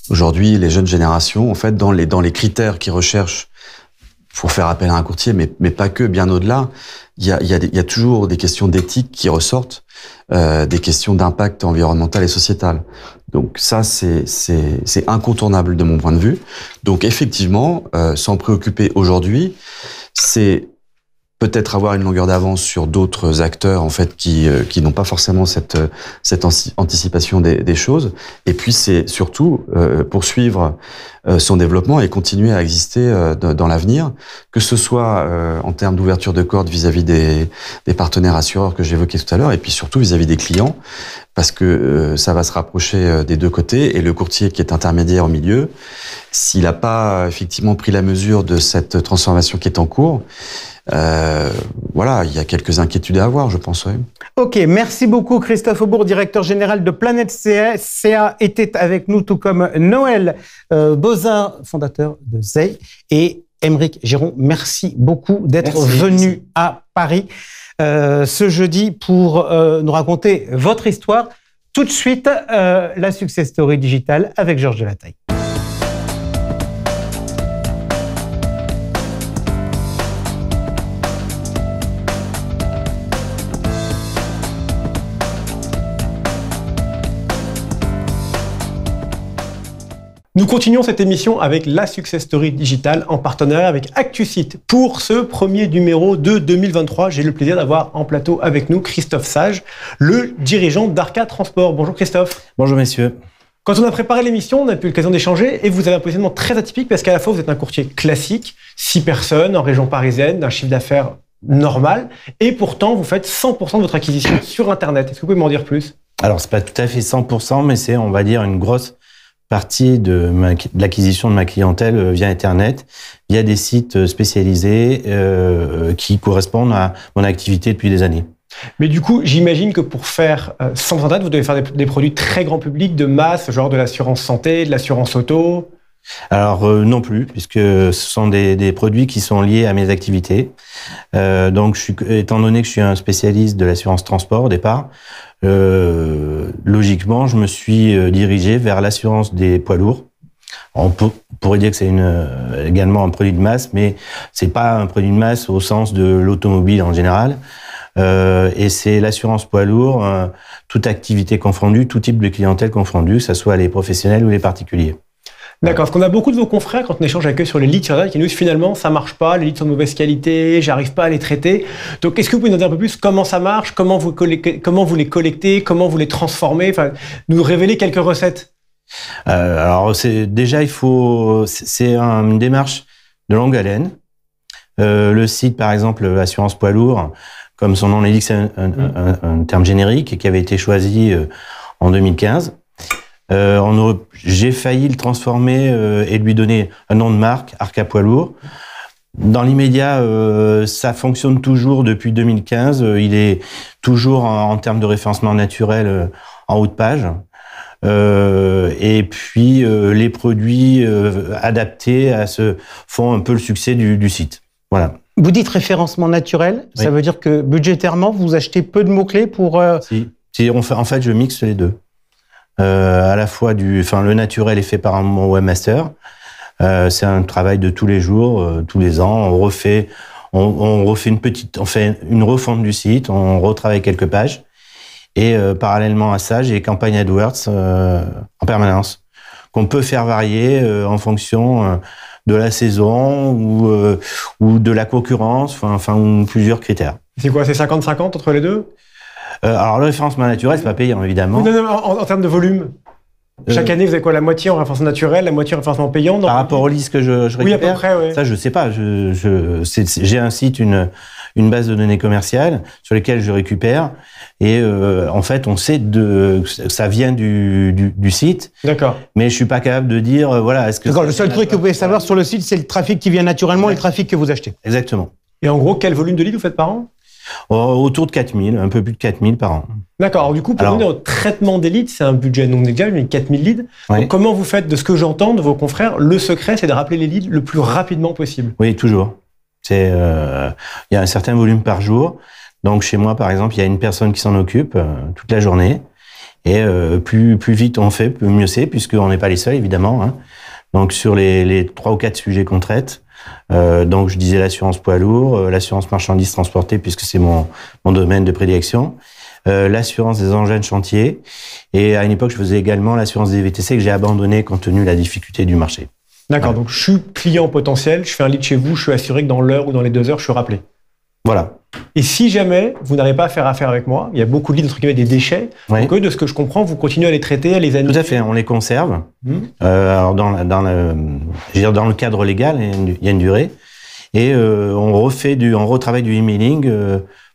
Aujourd'hui, les jeunes générations, en fait, dans les critères qu'ils recherchent pour faire appel à un courtier, mais pas que, bien au-delà, il y a toujours des questions d'éthique qui ressortent, des questions d'impact environnemental et sociétal. Donc ça, c'est incontournable de mon point de vue. Donc effectivement, s'en préoccuper aujourd'hui, c'est peut-être avoir une longueur d'avance sur d'autres acteurs en fait qui n'ont pas forcément cette anticipation des choses. Et puis c'est surtout poursuivre son développement et continuer à exister dans l'avenir, que ce soit en termes d'ouverture de corde vis-à-vis des partenaires assureurs que j'évoquais tout à l'heure, et puis surtout vis-à-vis des clients, parce que ça va se rapprocher des deux côtés, et le courtier qui est intermédiaire au milieu, s'il n'a pas effectivement pris la mesure de cette transformation qui est en cours, voilà, il y a quelques inquiétudes à avoir, je pense. Ouais. Ok, merci beaucoup Christophe Aubourg, directeur général de Planète CA, était avec nous, tout comme Noël Bozin, fondateur de Zei, et Aymeric Géron. Merci beaucoup d'être venu à Paris ce jeudi pour nous raconter votre histoire. Tout de suite, la Success Story digitale avec Georges Delataille. Nous continuons cette émission avec la Success Story digitale en partenariat avec ActuSite. Pour ce premier numéro de 2023, j'ai le plaisir d'avoir en plateau avec nous Christophe Sage, le dirigeant d'Arca Transport. Bonjour Christophe. Bonjour messieurs. Quand on a préparé l'émission, on a eu l'occasion d'échanger et vous avez un positionnement très atypique parce qu'à la fois vous êtes un courtier classique, 6 personnes en région parisienne, d'un chiffre d'affaires normal, et pourtant vous faites 100% de votre acquisition sur Internet. Est-ce que vous pouvez m'en dire plus? Alors c'est pas tout à fait 100%, mais c'est, on va dire, une grosse partie de l'acquisition de ma clientèle via Internet, via des sites spécialisés qui correspondent à mon activité depuis des années. Mais du coup, j'imagine que pour faire sans Internet, vous devez faire des produits très grand public, de masse, genre de l'assurance santé, de l'assurance auto. Alors non plus, puisque ce sont des produits qui sont liés à mes activités. Donc, étant donné que je suis un spécialiste de l'assurance transport au départ, logiquement, je me suis dirigé vers l'assurance des poids lourds. On pourrait dire que c'est également un produit de masse, mais c'est pas un produit de masse au sens de l'automobile en général. Et c'est l'assurance poids lourd, toute activité confondue, tout type de clientèle confondue, que ce soit les professionnels ou les particuliers. D'accord, parce qu'on a beaucoup de vos confrères, quand on échange avec eux sur les leads sur Internet, qui nous disent finalement ça marche pas, les leads sont de mauvaise qualité, j'arrive pas à les traiter. Donc est-ce que vous pouvez nous dire un peu plus comment ça marche, comment vous les collectez, comment vous les transformez, enfin, nous révéler quelques recettes? Alors déjà c'est une démarche de longue haleine. Le site par exemple Assurance Poids Lourd, comme son nom l'indique, c'est un terme générique qui avait été choisi en 2015. J'ai failli le transformer et lui donner un nom de marque, Arca Poids Lourd. Dans l'immédiat, ça fonctionne toujours depuis 2015. Il est toujours en termes de référencement naturel en haut de page. Et puis les produits adaptés font un peu le succès du site. Voilà. Vous dites référencement naturel, oui. Ça veut dire que budgétairement, vous achetez peu de mots-clés pour... Si, en fait, je mixe les deux. À la fois le naturel est fait par mon webmaster. C'est un travail de tous les jours, tous les ans. On fait une refonte du site, on retravaille quelques pages. Et parallèlement à ça, j'ai campagne AdWords en permanence qu'on peut faire varier en fonction de la saison ou de la concurrence, ou plusieurs critères. C'est quoi, c'est 50-50 entre les deux? Alors, le référencement naturel, c'est pas payant, évidemment. Oui, non, en termes de volume. Chaque année, vous avez quoi? La moitié en référencement naturel, la moitié en référencement payant? Par rapport aux listes que je récupère? Oui, à peu près, oui. Ça, je sais pas. J'ai un site, une base de données commerciale sur lesquelles je récupère. Et en fait, on sait ça vient du site. D'accord. Mais je suis pas capable de dire, voilà, est-ce que... D'accord, le seul truc que vous pouvez savoir sur le site, c'est le trafic qui vient naturellement et le trafic que vous achetez. Exactement. Et en gros, quel volume de leads vous faites par an? Autour de 4000, un peu plus de 4000 par an. D'accord. Alors du coup, pour venir au traitement des leads, c'est un budget non négligeable, mais 4000 leads. Oui. Donc, comment vous faites, de ce que j'entends de vos confrères, le secret, c'est de rappeler les leads le plus rapidement possible? Oui, toujours. Il y a un certain volume par jour. Donc chez moi, par exemple, il y a une personne qui s'en occupe toute la journée. Et plus vite on fait, mieux c'est, puisqu'on n'est pas les seuls, évidemment. Hein. Donc sur les 3 ou 4 sujets qu'on traite, donc je disais l'assurance poids lourd, l'assurance marchandises transportées, puisque c'est mon domaine de prédilection, l'assurance des engins de chantier, et à une époque je faisais également l'assurance des VTC que j'ai abandonné compte tenu de la difficulté du marché. D'accord, Voilà. donc je suis client potentiel, je fais un lead chez vous, je suis assuré que dans l'heure ou dans les 2 heures, je suis rappelé. Voilà. Et si jamais vous n'arrivez pas à faire affaire avec moi, il y a beaucoup de leads, entre guillemets, des déchets, Oui. donc eux, de ce que je comprends, vous continuez à les traiter, à les analyser. Tout à fait, on les conserve. Mmh. Alors dans le cadre légal, il y a une durée, et on retravaille du emailing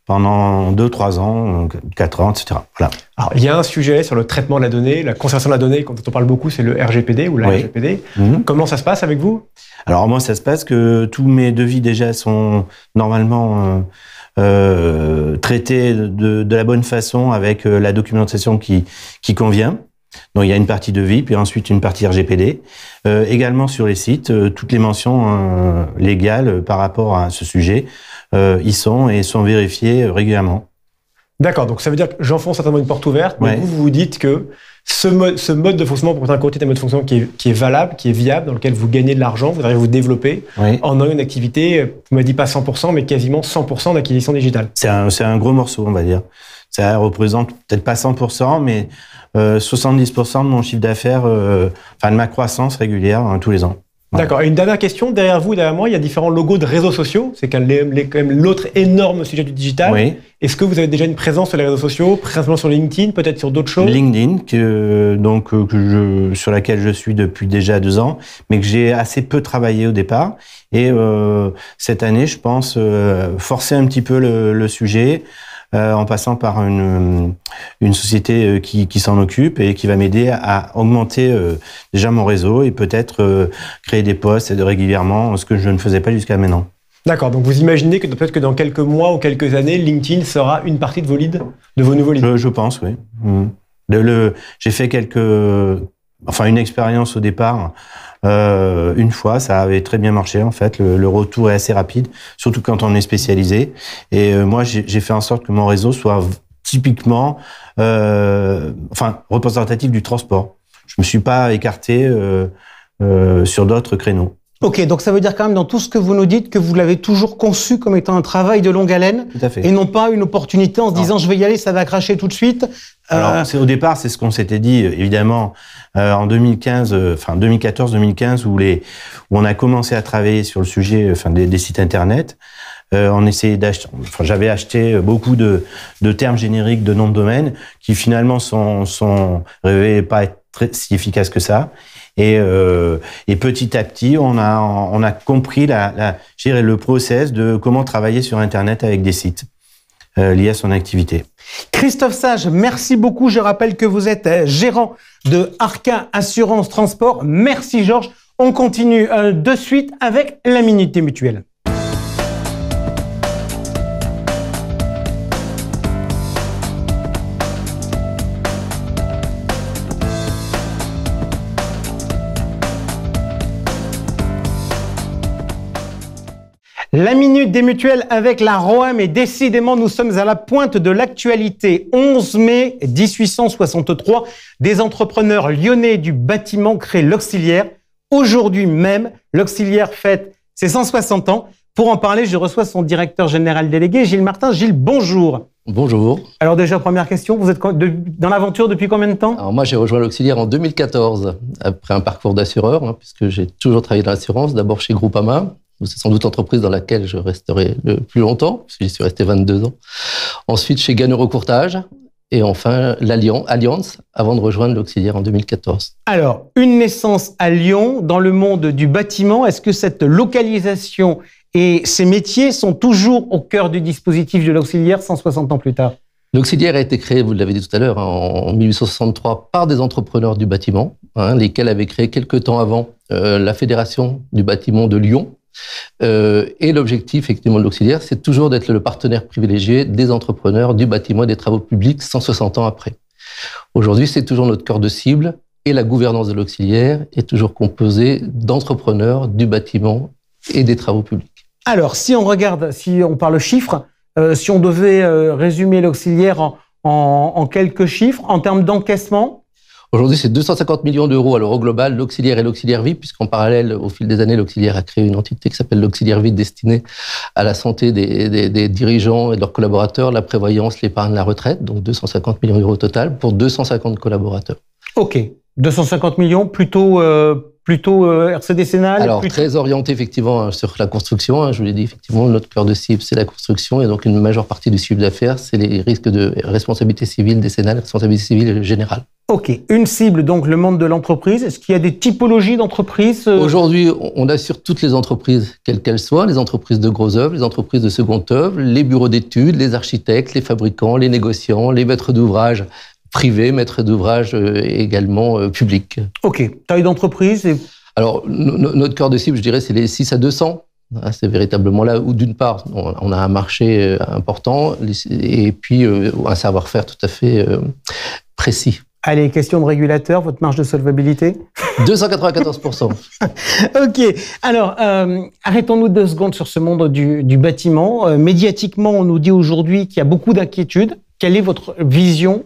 pendant 2-3 ans, 4 ans, etc. Voilà. Alors, il y a un sujet sur le traitement de la donnée, la conservation de la donnée, dont on parle beaucoup, c'est le RGPD ou la Oui. RGPD. Mmh. Comment ça se passe avec vous? Alors moi, ça se passe que tous mes devis déjà sont normalement traités de la bonne façon avec la documentation qui convient. Donc il y a une partie devis, puis ensuite une partie RGPD. Également sur les sites, toutes les mentions légales par rapport à ce sujet y sont vérifiées régulièrement. D'accord, donc ça veut dire que j'enfonce certainement une porte ouverte, mais Ouais. vous vous dites que ce mode de fonctionnement, pour un côté, est un mode de fonctionnement qui est valable, qui est viable, dans lequel vous gagnez de l'argent, vous arrivez à vous développer Oui. en ayant une activité, vous m'avez dit pas 100%, mais quasiment 100% d'acquisition digitale. C'est un gros morceau, on va dire. Ça représente peut-être pas 100%, mais 70% de mon chiffre d'affaires, de ma croissance régulière tous les ans. Voilà. D'accord. Et une dernière question, derrière vous et derrière moi, il y a différents logos de réseaux sociaux. C'est quand même l'autre énorme sujet du digital. Oui. Est-ce que vous avez déjà une présence sur les réseaux sociaux, principalement sur LinkedIn, peut-être sur d'autres choses? LinkedIn, sur laquelle je suis depuis déjà 2 ans, mais que j'ai assez peu travaillé au départ. Et cette année, je pense forcer un petit peu le sujet, en passant par une société qui s'en occupe et qui va m'aider à augmenter déjà mon réseau et peut-être créer des posts régulièrement, ce que je ne faisais pas jusqu'à maintenant. D'accord. Donc vous imaginez que peut-être que dans quelques mois ou quelques années, LinkedIn sera une partie de vos leads, de vos nouveaux leads? Je pense, oui. J'ai fait une expérience au départ. Une fois, ça avait très bien marché en fait. Le retour est assez rapide, surtout quand on est spécialisé. Et moi, j'ai fait en sorte que mon réseau soit typiquement, représentatif du transport. Je me suis pas écarté sur d'autres créneaux. Ok, donc ça veut dire quand même dans tout ce que vous nous dites que vous l'avez toujours conçu comme étant un travail de longue haleine Tout à fait. et non pas une opportunité en se disant je vais y aller, ça va cracher tout de suite. Alors, au départ, c'est ce qu'on s'était dit, évidemment, en 2014-2015, où on a commencé à travailler sur le sujet, des sites internet. On essayait j'avais acheté beaucoup de termes génériques de noms de domaine qui finalement sont révélés pas être si efficaces que ça. Et petit à petit, on a compris le process de comment travailler sur Internet avec des sites liés à son activité. Christophe Sage, merci beaucoup. Je rappelle que vous êtes gérant de Arca Assurance Transport. Merci Georges. On continue de suite avec la Minute des Mutuelles. La Minute des Mutuelles avec la ROAM et décidément nous sommes à la pointe de l'actualité. 11 mai 1863, des entrepreneurs lyonnais du bâtiment créent l'Auxiliaire. Aujourd'hui même, l'Auxiliaire fête ses 160 ans. Pour en parler, je reçois son directeur général délégué, Gilles Martin. Gilles, bonjour. Bonjour. Alors déjà, première question, vous êtes dans l'aventure depuis combien de temps? Alors moi, j'ai rejoint l'Auxiliaire en 2014, après un parcours d'assureur, puisque j'ai toujours travaillé dans l'assurance, d'abord chez Groupama, C'est sans doute l'entreprise dans laquelle je resterai le plus longtemps, parce que j'y suis resté 22 ans. Ensuite, chez Gann Eurocourtage. Et enfin, Allianz, avant de rejoindre l'Auxiliaire en 2014. Alors, une naissance à Lyon, dans le monde du bâtiment. Est-ce que cette localisation et ces métiers sont toujours au cœur du dispositif de l'Auxiliaire 160 ans plus tard? L'Auxiliaire a été créé, vous l'avez dit tout à l'heure, en 1863 par des entrepreneurs du bâtiment, lesquels avaient créé quelques temps avant la Fédération du bâtiment de Lyon. Et l'objectif, effectivement, de l'Auxiliaire, c'est toujours d'être le partenaire privilégié des entrepreneurs du bâtiment et des travaux publics 160 ans après. Aujourd'hui, c'est toujours notre cœur de cible et la gouvernance de l'Auxiliaire est toujours composée d'entrepreneurs du bâtiment et des travaux publics. Alors, si on regarde, si on parle chiffres, si on devait résumer l'Auxiliaire en quelques chiffres, en termes d'encaissement. Aujourd'hui, c'est 250 millions d'euros à l'euro global, l'Auxiliaire et l'Auxiliaire Vie, puisqu'en parallèle, au fil des années, l'Auxiliaire a créé une entité qui s'appelle l'Auxiliaire Vie, destinée à la santé des dirigeants et de leurs collaborateurs, la prévoyance, l'épargne, la retraite, donc 250 millions d'euros au total pour 250 collaborateurs. OK. 250 millions, plutôt RC décennal. Alors, plutôt... très orienté effectivement sur la construction. Je vous l'ai dit, effectivement, notre cœur de cible, c'est la construction. Et donc, une majeure partie du chiffre d'affaires, c'est les risques de responsabilité civile décennale, responsabilité civile générale. OK. Une cible, donc le monde de l'entreprise. Est-ce qu'il y a des typologies d'entreprises? Aujourd'hui, on assure toutes les entreprises, quelles qu'elles soient, les entreprises de gros œuvres, les entreprises de seconde œuvre, les bureaux d'études, les architectes, les fabricants, les négociants, les maîtres d'ouvrage privés, maîtres d'ouvrage également publics. OK. Taille d'entreprise et... Alors, notre cœur de cible, je dirais, c'est les 6 à 200. C'est véritablement là où, d'une part, on a un marché important et puis un savoir-faire tout à fait précis. Allez, question de régulateur, votre marge de solvabilité? 294%. OK. Alors, arrêtons-nous 2 secondes sur ce monde du bâtiment. Médiatiquement, on nous dit aujourd'hui qu'il y a beaucoup d'inquiétudes. Quelle est votre vision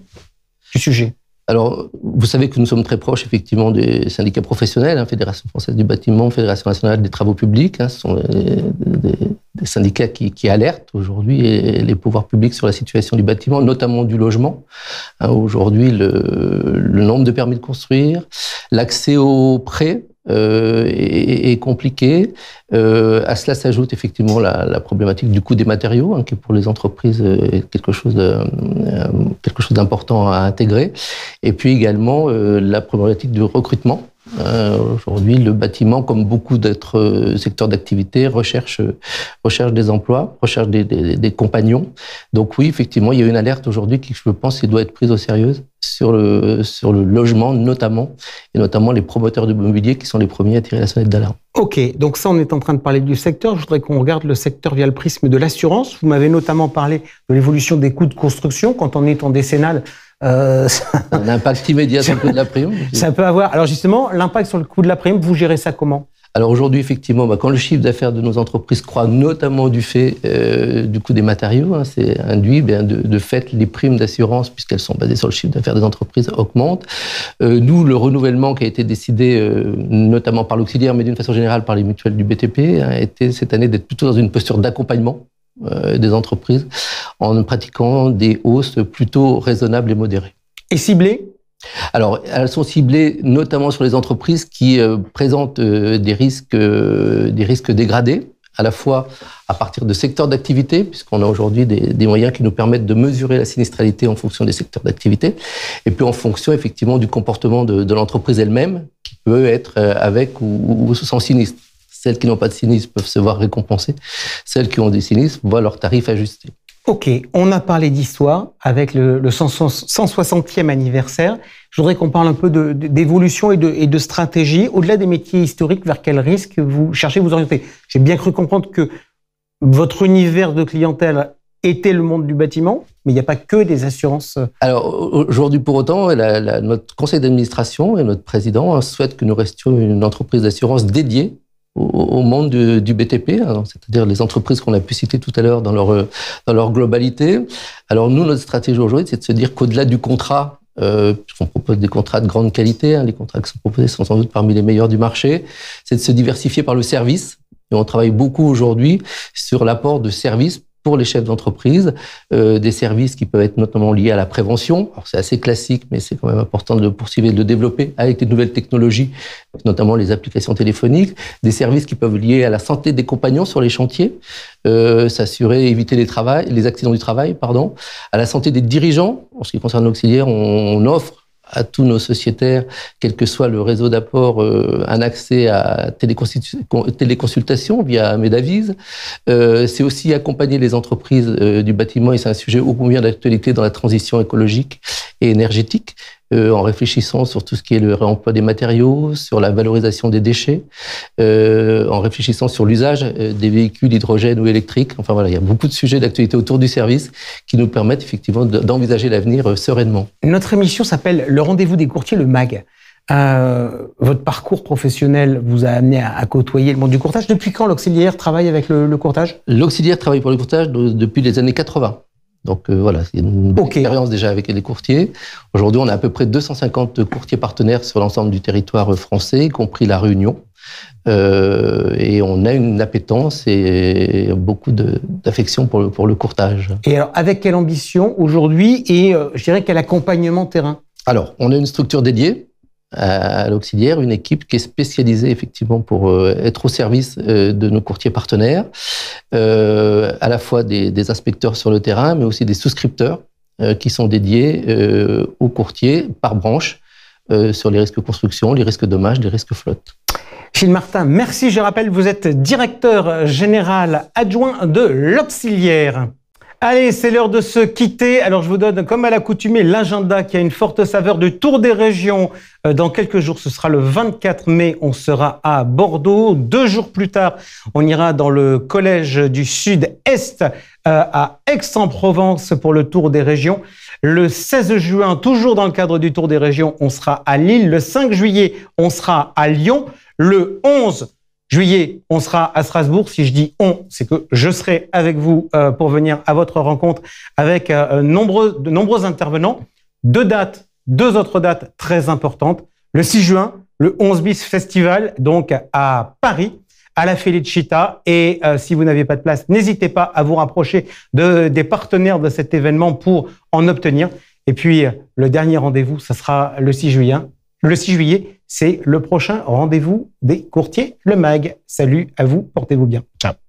du sujet? Alors, vous savez que nous sommes très proches, effectivement, des syndicats professionnels, Fédération française du bâtiment, Fédération nationale des travaux publics. Ce sont des syndicats qui alertent aujourd'hui les pouvoirs publics sur la situation du bâtiment, notamment du logement. Aujourd'hui, le nombre de permis de construire, l'accès aux prêts est compliqué. À cela s'ajoute effectivement la problématique du coût des matériaux, qui pour les entreprises est quelque chose d'important à intégrer. Et puis également la problématique du recrutement. Aujourd'hui, le bâtiment, comme beaucoup d'autres secteurs d'activité, recherche des emplois, recherche des compagnons. Donc oui, effectivement, il y a une alerte aujourd'hui qui, je pense, doit être prise au sérieux sur le logement notamment, et notamment les promoteurs de mobilier qui sont les premiers à tirer la sonnette d'alarme. OK, donc ça, on est en train de parler du secteur. Je voudrais qu'on regarde le secteur via le prisme de l'assurance. Vous m'avez notamment parlé de l'évolution des coûts de construction. Quand on est en décennale, un impact immédiat sur le coût de la prime. Ça peut avoir. Alors justement, l'impact sur le coût de la prime, vous gérez ça comment? Alors aujourd'hui, effectivement, quand le chiffre d'affaires de nos entreprises croît, notamment du fait du coût des matériaux, c'est induit de fait les primes d'assurance, puisqu'elles sont basées sur le chiffre d'affaires des entreprises, augmentent. Nous, le renouvellement qui a été décidé notamment par l'Auxiliaire, mais d'une façon générale par les mutuelles du BTP, a été cette année d'être plutôt dans une posture d'accompagnement des entreprises en pratiquant des hausses plutôt raisonnables et modérées. Et ciblées? Alors, elles sont ciblées notamment sur les entreprises qui présentent des risques dégradés, à la fois à partir de secteurs d'activité, puisqu'on a aujourd'hui des moyens qui nous permettent de mesurer la sinistralité en fonction des secteurs d'activité, et puis en fonction effectivement du comportement de l'entreprise elle-même, qui peut être avec ou sans sinistre. Celles qui n'ont pas de sinistre peuvent se voir récompensées. Celles qui ont des sinistres voient leurs tarifs ajustés. OK, on a parlé d'histoire avec le 160e anniversaire. Je voudrais qu'on parle un peu d'évolution et de stratégie. Au-delà des métiers historiques, vers quel risque vous cherchez à vous orienter? J'ai bien cru comprendre que votre univers de clientèle était le monde du bâtiment, mais il n'y a pas que des assurances. Alors aujourd'hui, pour autant, notre conseil d'administration et notre président souhaitent que nous restions une entreprise d'assurance dédiée au monde du BTP, c'est-à-dire les entreprises qu'on a pu citer tout à l'heure dans leur globalité. Alors nous, notre stratégie aujourd'hui, c'est de se dire qu'au-delà du contrat, puisqu'on propose des contrats de grande qualité, les contrats qui sont proposés sont sans doute parmi les meilleurs du marché, c'est de se diversifier par le service. Et on travaille beaucoup aujourd'hui sur l'apport de services pour les chefs d'entreprise, des services qui peuvent être notamment liés à la prévention. Alors c'est assez classique, mais c'est quand même important de le poursuivre et de le développer avec les nouvelles technologies, notamment les applications téléphoniques, des services qui peuvent lier à la santé des compagnons sur les chantiers, s'assurer, éviter les accidents du travail, à la santé des dirigeants. En ce qui concerne l'auxiliaire, on offre à tous nos sociétaires, quel que soit le réseau d'apport, un accès à téléconsultation via Medavise. C'est aussi accompagner les entreprises du bâtiment, et c'est un sujet ô combien d'actualité dans la transition écologique et énergétique, en réfléchissant sur tout ce qui est le réemploi des matériaux, sur la valorisation des déchets, en réfléchissant sur l'usage des véhicules hydrogène ou électriques. Enfin voilà, il y a beaucoup de sujets d'actualité autour du service qui nous permettent effectivement d'envisager l'avenir sereinement. Notre émission s'appelle Le Rendez-vous des courtiers, le MAG. Votre parcours professionnel vous a amené à côtoyer le monde du courtage. Depuis quand l'auxiliaire travaille avec le courtage? L'auxiliaire travaille pour le courtage depuis les années 80. Donc voilà, c'est une bonne expérience déjà avec les courtiers. Aujourd'hui, on a à peu près 250 courtiers partenaires sur l'ensemble du territoire français, y compris la Réunion. Et on a une appétence et beaucoup d'affection pour le courtage. Et alors, avec quelle ambition aujourd'hui et je dirais quel accompagnement terrain? Alors, on a une structure dédiée à l'auxiliaire, une équipe qui est spécialisée effectivement pour être au service de nos courtiers partenaires, à la fois des inspecteurs sur le terrain, mais aussi des souscripteurs qui sont dédiés aux courtiers par branche sur les risques construction, les risques dommages, les risques flotte. Gilles Martin, merci. Je rappelle, vous êtes directeur général adjoint de l'auxiliaire. Allez, c'est l'heure de se quitter. Alors, je vous donne, comme à l'accoutumée, l'agenda qui a une forte saveur du Tour des régions. Dans quelques jours, ce sera le 24 mai, on sera à Bordeaux. 2 jours plus tard, on ira dans le Collège du Sud-Est à Aix-en-Provence pour le Tour des régions. Le 16 juin, toujours dans le cadre du Tour des régions, on sera à Lille. Le 5 juillet, on sera à Lyon. Le 11 juillet, on sera à Strasbourg. Si je dis on, c'est que je serai avec vous pour venir à votre rencontre avec de nombreux intervenants. 2 autres dates très importantes. Le 6 juin, le 11 bis festival, donc à Paris, à la Felicita. Et si vous n'avez pas de place, n'hésitez pas à vous rapprocher des partenaires de cet événement pour en obtenir. Et puis, le dernier rendez-vous, ça sera le 6 juillet. Le 6 juillet, c'est le prochain rendez-vous des courtiers, le MAG. Salut à vous, portez-vous bien. Ciao.